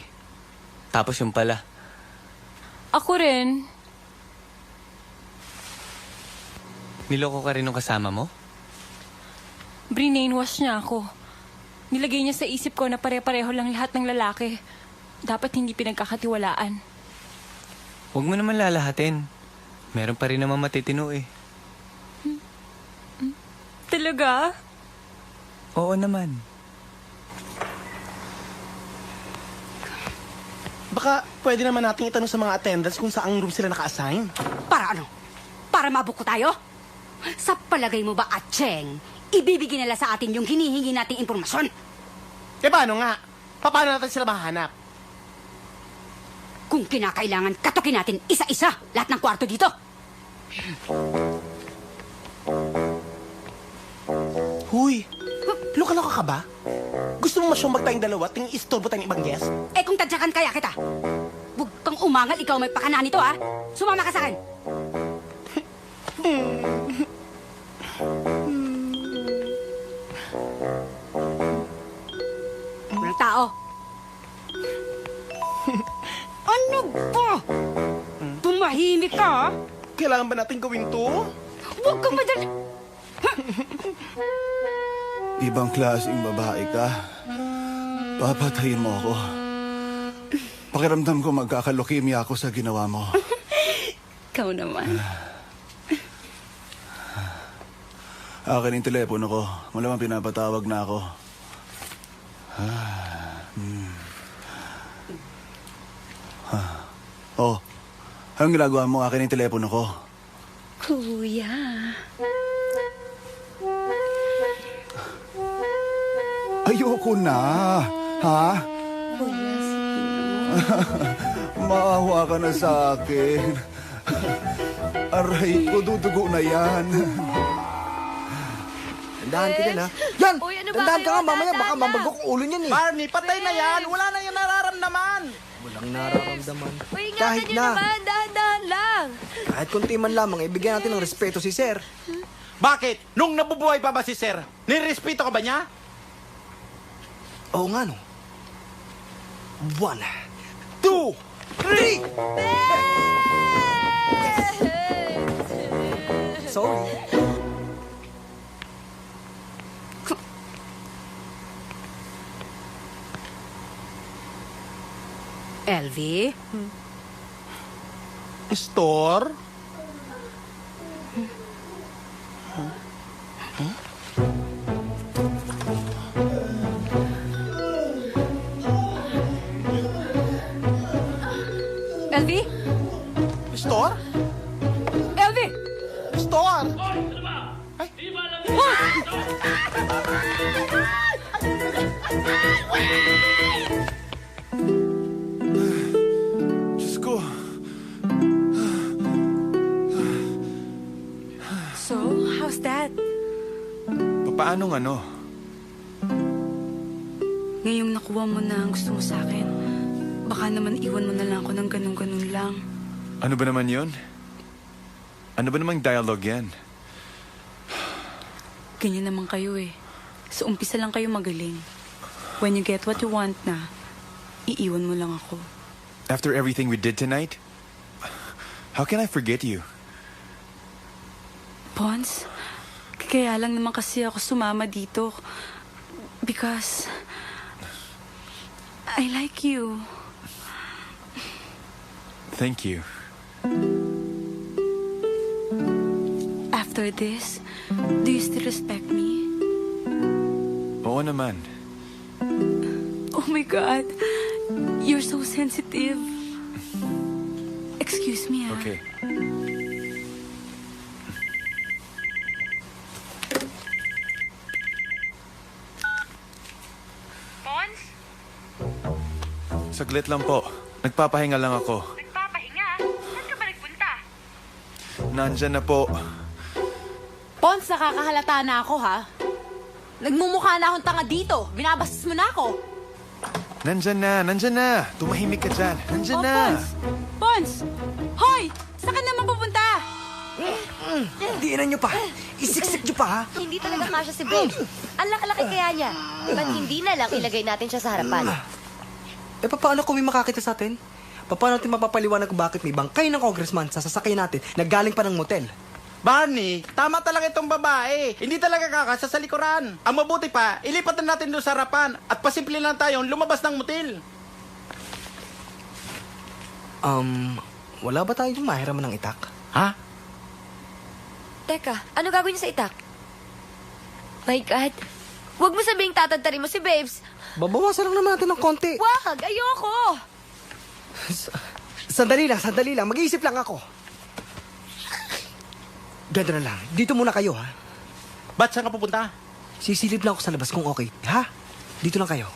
Tapos yung pala. Ako rin. Niloko ka rin nung kasama mo? Brainwash niya ako. Nilagay niya sa isip ko na pare-pareho lang lahat ng lalaki. Dapat hindi pinagkakatiwalaan. Huwag mo naman lalahatin. Meron pa rin naman matitino eh. Talaga? Oo naman. Baka pwede naman natin itanong sa mga attendants kung saang room sila naka-assign. Para ano? Para mabuko tayo? Sa palagay mo ba, Atcheng, ibibigay nila sa atin yung hinihingi nating impormasyon? Eh paano nga? Paano natin sila mahanap? Kung kinakailangan, katukin natin isa-isa lahat ng kwarto dito. Huy! Luka-luka ka ba? Gusto mo masyong magtayong dalawa at istorbo tayong ibang guest? Eh kung tadyakan kaya kita, huwag kang umangal, ikaw may pakana nito ha. Sumama ka sa akin. Walang tao. Ano ba? Tumahimik ka ha? Kailangan ba natin gawin to? Huwag kang madali. Ibang klaseng babae ka. Papatayin mo ako. Pakiramdam ko magkakalokemia ako sa ginawa mo. Ikaw naman. Akin yung telepono ko. Malamang pinapatawag na ako. Oh, anong ginagawa mo? Akin yung telepono ko. Kuya. Ayoko na. Ha? Kuya, Maawa ka na sa akin. Aray ko, dudugo na yan. Tandaan ka din, ha? Yan! Uy, ano ba Tandaan ka kayo? nga, mamaya Tandaan baka lang. mabagok ulo niyan eh. Barney, patay na yan! Wala na yung nararamdaman! Walang nararamdaman. Uy, ingatan Kahit nyo na. naman. Dahan-dahan lang. Kahit kunti man lamang, ibigyan natin ng respeto si Sir. Bakit? Nung nabubuhay pa ba si Sir, nirespeto ka ba niya? Oo nga, no? 1, 2, 3! Sorry. LV? Store? LV? Store? LV! Store? Diyos ko. So, how's that? Paanong ano? Ngayong nakuha mo na ang gusto mo sa akin, baka naman iwan mo na lang ako ng ganun-ganun lang. Ano ba naman yun? Ano ba namang dialogue yan? Ganyan naman kayo eh. Sa umpisa lang kayo magaling. When you get what you want na, iiwan mo lang ako. After everything we did tonight? How can I forget you? Pons, kaya lang naman kasi ako sumama dito. Because I like you. Thank you. After this, do you still respect me? Oo naman. Oh my God, you're so sensitive. Excuse me, ah. Okay. Pons? Saglit lang po. Nagpapahinga lang ako. Nagpapahinga? Saan ka ba nagpunta? Nandyan na po. Pons, nakakahalata na ako, ha? Nagmumukha na akong tanga dito. Binabastos mo na ako. Nandyan na. Tumahimik ka dyan. Nandyan na. Pons! Hoy! Saan ka naman pupunta? Diinan nyo pa. Isiksik nyo pa, ha? Hindi talaga kasya si Babe. Ang laki-laki kaya niya. Ba't hindi na lang ilagay natin siya sa harapan? Eh, paano kung may makakita sa atin? Paano natin mapapaliwanag kung bakit may bangkay ng congressman sa sasakyan natin na galing pa ng motel? Barney, tama talaga itong babae. Hindi talaga kakasa sa likuran. Ang mabuti pa, ilipat na natin doon sa harapan at pasimple lang tayong lumabas ng motel. Wala ba tayo yung mahiraman ng itak? Ha? Teka, ano gagawin niya sa itak? My God, huwag mo sabihing tatantarin mo si Babes. Babawasan lang naman natin ng konti. Wag! Ayoko! Sandali lang. Mag-iisip lang ako. Ganda na lang. Dito muna kayo, ha? Ba't saan ka pupunta? Sisilip lang ako sa labas kung okay. Ha? Dito lang kayo.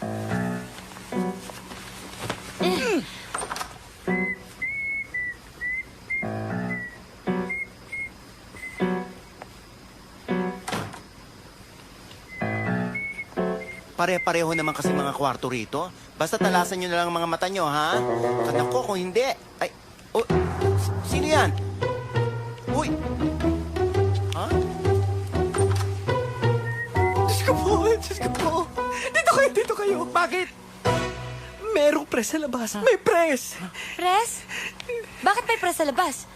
Pare-pareho naman kasi mga kwarto rito. Basta talasan nyo na lang ang mga mata nyo, ha? Kanak ko kung hindi. Ay, oh, sino yan? Uy! Ha? Diyos ko po. Dito kayo. Bakit? Merong press sa labas. May press. Press? Bakit may press sa labas?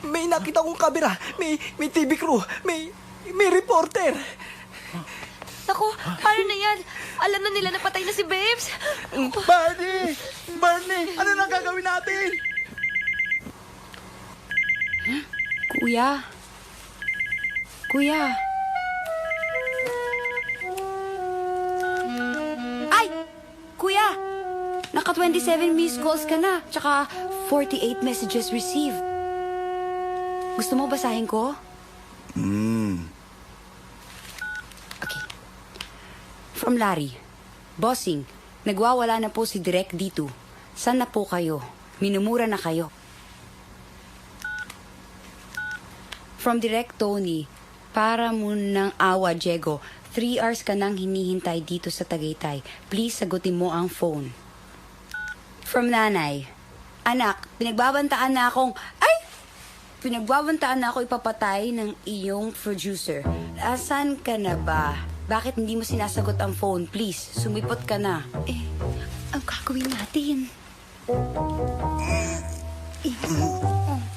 May nakita kong kamera. May TV crew. May reporter. Naku, paano na yan? Alam na nila na patay na si Babes. Barney, ano nang gagawin natin? Kuya. Ay! Kuya! Naka 27 missed calls ka na. Tsaka 48 messages received. Gusto mo basahin ko? From Larry. Bossing, nagwawala na po si Direk dito. Saan na po kayo? Minumura na kayo. From Direct Tony, para mo ng awa, Diego. 3 hours ka nang hinihintay dito sa Tagaytay. Please, sagutin mo ang phone. From Nanay, anak, pinagbabantaan na ako ipapatay ng iyong producer. Asan ka na ba? Bakit hindi mo sinasagot ang phone? Please, sumipot ka na. Ang gagawin natin?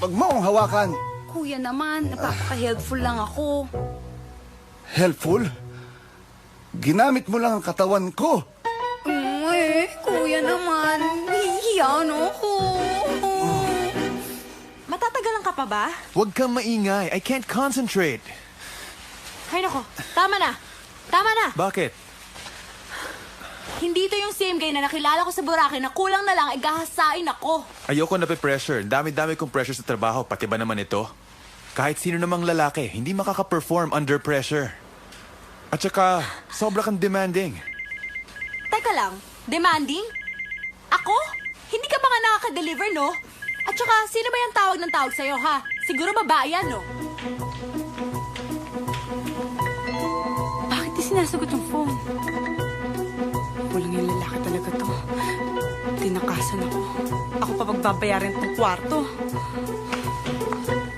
Wag mo akong hawakan. Kuya naman, napapaka-helpful lang ako. Helpful? Ginamit mo lang ang katawan ko. Kuya naman, hihiyan ako. Matatagalan ka pa ba? Huwag kang maingay. I can't concentrate. Ay nako, tama na. Tama na. Bakit? Hindi ito yung same guy na nakilala ko sa Boracay na kulang na lang ay gahasain ako. Ayoko na pressure. Dami-dami kong pressure sa trabaho. Pati ba naman ito? Kahit sino namang lalaki, hindi makaka-perform under pressure. At saka, sobra kang demanding. Teka lang, demanding? Ako? Hindi ka ba nga nakaka-deliver, no? At saka, sino ba yung tawag ng tawag sa'yo, ha? Siguro babae yan, no? Bakit di sinasagot yung phone? Walang yung lalaki talaga to. Tinakasan ako. Ako pa pagbabayaran tong kwarto.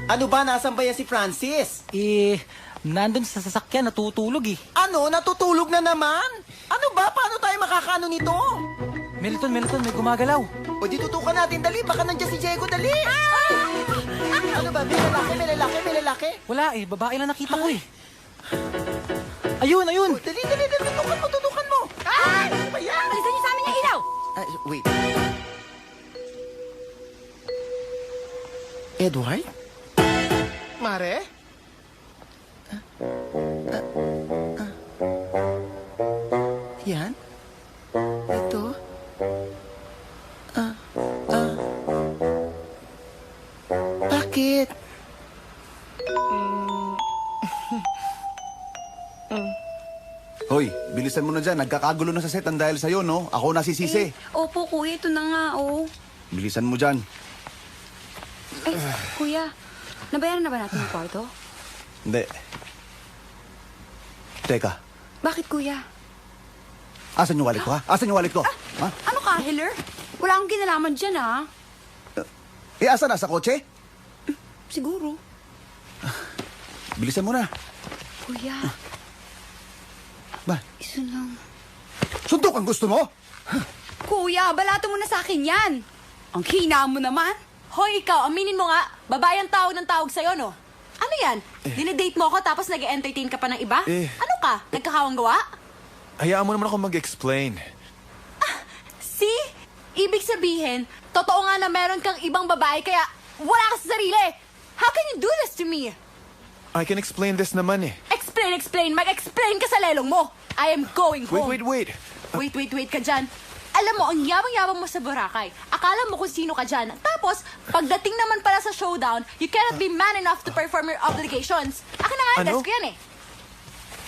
Ano ba? Nasaan ba yan si Francis? Nandun sa sasakyan, natutulog eh. Ano? Natutulog na naman? Ano ba? Paano tayo makakaano nito? Milton, may gumagalaw. O di tutukan natin, dali. Baka nandiyan si Diego, dali. Ano ba? May lalaki. Wala eh, babae lang nakita ko eh. Ayun! Dali. Tutukan mo. Ay! Ano ba yan? Alisan niyo sa amin yung ilaw! Wait. Edward? Mare? Yan? Ito? Bakit? Hoy, bilisan mo na dyan. Nagkakagulo na sa set ang dahil sa'yo, no? Ako nasisisi. Opo, kuya. Ito na nga, oh. Bilisan mo dyan. Kuya, nabayaran na ba natin yung kwarto? Hindi. Teka, Bakit, kuya? asan yung wallet ko, ha? Asan yung wallet ko? Ha? Ano ka, Hiller? Wala akong kinalaman dyan, ha? Asan na? Sa kotse? Siguro. Bilisan mo na. Kuya. Ba? Isa lang. Suntok ang gusto mo? Kuya, balato mo na sa akin yan. Ang hina mo naman. Hoy, ikaw, aminin mo nga, babae ang tawag ng tawag sa'yo, no? Ano yan? Dinidate mo ako tapos nag-entertain ka pa ng iba? Ano ka? Nagkakawang gawa? Hayaan mo naman ako mag-explain. See? Ibig sabihin, totoo nga na meron kang ibang babae kaya wala ka sa sarili. How can you do this to me? I can explain this naman eh. Explain. Mag-explain ka sa lelong mo. I am going home. Wait. Wait ka dyan. Alam mo, ang yabang-yabang mo sa Boracay. Akala mo kung sino ka dyan. Tapos, pagdating naman pala sa showdown, you cannot be man enough to perform your obligations. Akin na nga, Ano? desk ko yan eh.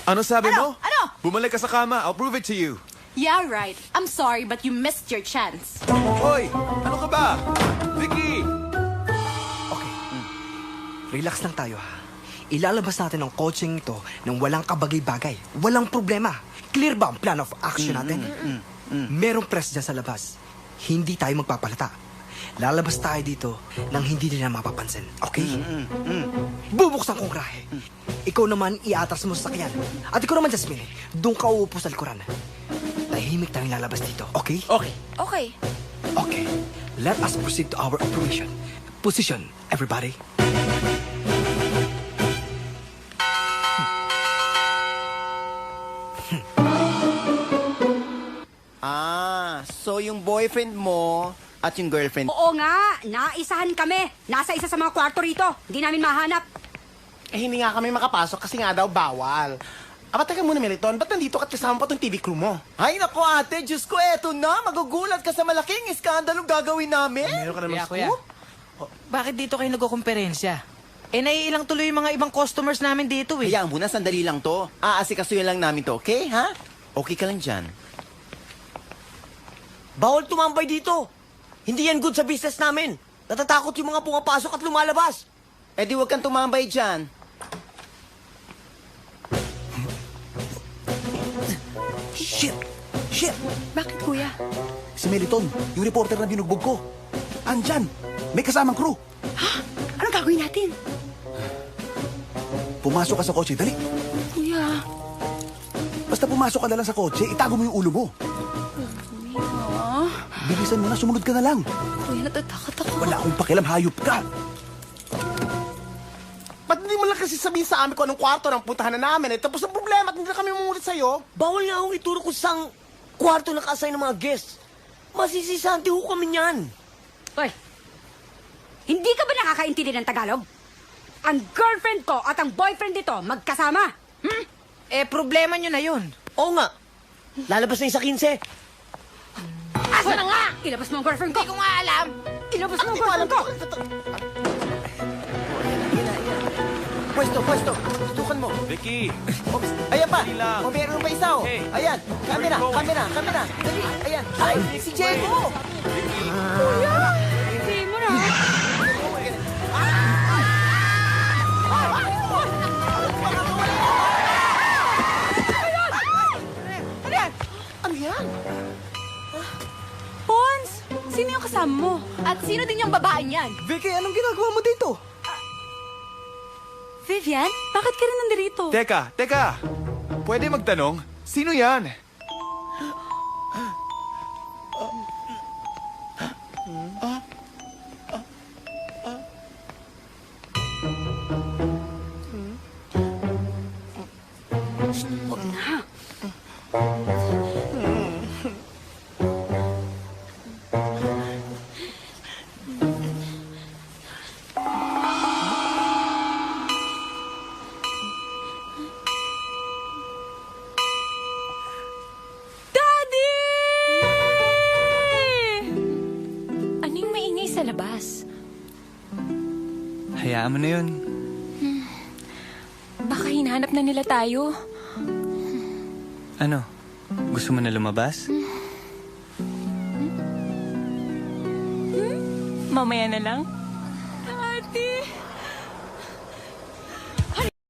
Ano sabi mo? Ano? Bumalik ka sa kama. I'll prove it to you. Yeah, right. I'm sorry, but you missed your chance. Hoy! Ano ka ba? Vicky! Relax lang tayo, ha? Ilalabas natin ang coaching ito ng walang kabagay-bagay. Walang problema. Clear ba ang plan of action natin? Merong press dyan sa labas. Hindi tayo magpapalata. Lalabas tayo dito nang hindi nila mapapansin. Okay? Bubuksan kong rahe. Ikaw naman iatras mo sa sakyan. At ikaw naman, Jasmine, doon ka uupo sa likuran. Tahimik tayong lalabas dito. Okay? Okay. Okay. Let us proceed to our operation. Position, everybody. So yung boyfriend mo at yung girlfriend... Oo nga, naisahan kami. Nasa isa sa mga kwarto rito. Hindi namin mahanap. Hindi nga kami makapasok kasi nga daw bawal. Teka muna, Meliton, ba't nandito ka kasama pa tong TV crew mo? Ay, naku ate, Diyos ko, eto na. Magugulat ka sa malaking iskandalong gagawin namin. Meron ka naman Kuya, bakit dito kayo nagkukumperensya? Naiilang tuloy yung mga ibang customers namin dito eh. Hayaan mo na, sandali lang to. Aasikasuyan lang namin to, okay, ha? Okay ka lang dyan. Bawal tumambay dito. Hindi yan good sa business namin. Natatakot yung mga pumapasok at lumalabas. Eh di huwag kang tumambay dyan. Shit! Shit! Bakit, kuya? Si Meliton, yung reporter na binugbog ko. Andyan! May kasamang crew. Anong gagawin natin? Pumasok ka sa kotse, dali. Kuya. Basta pumasok ka na lang sa kotse, itago mo yung ulo mo. Kuya. Bilisan mo na, sumunod ka na lang. Kuya, natatakot ako. Wala akong pakialam, hayop ka. Ba't hindi mo lang kasi sabihin sa amin kung anong kwarto ng puntahan na namin eh? Tapos ang problema at hindi na kami mumulit sa'yo. Bawal nga akong ituro kung saan kwarto naka-assign ng mga guests. Masisisanti ho kami niyan. Hoy, hindi ka ba nakakaintindi ng Tagalog? Ang girlfriend ko at ang boyfriend dito magkasama. Problema nyo na yun. Oo nga. Lalabas na yung sa 15. Asa na nga? Ilabas mo ang girlfriend ko. Hindi ko nga alam. Ilabas mo ang girlfriend ko. Pwesto. Tutukan mo. Vicky! Ayan pa. Dali lang. O meron pa isa, oh. Hey. Ayan. Camera. Dali. Ayan. Ay, si Diego. Kuya, hindi mo na. Ano yan? Pons! Sino yung kasama mo? At sino din yung babaeng yan? Vicky, anong ginagawa mo dito? Vivian, bakit ka rin nandirito? Teka! Pwede magtanong? Sino yan? Huwag na. Daddy! Ano yung maingay sa labas? Hayaan mo na yun. Baka hinahanap na nila tayo. Ano? Gusto mo na lumabas? Mamaya na lang. Daddy!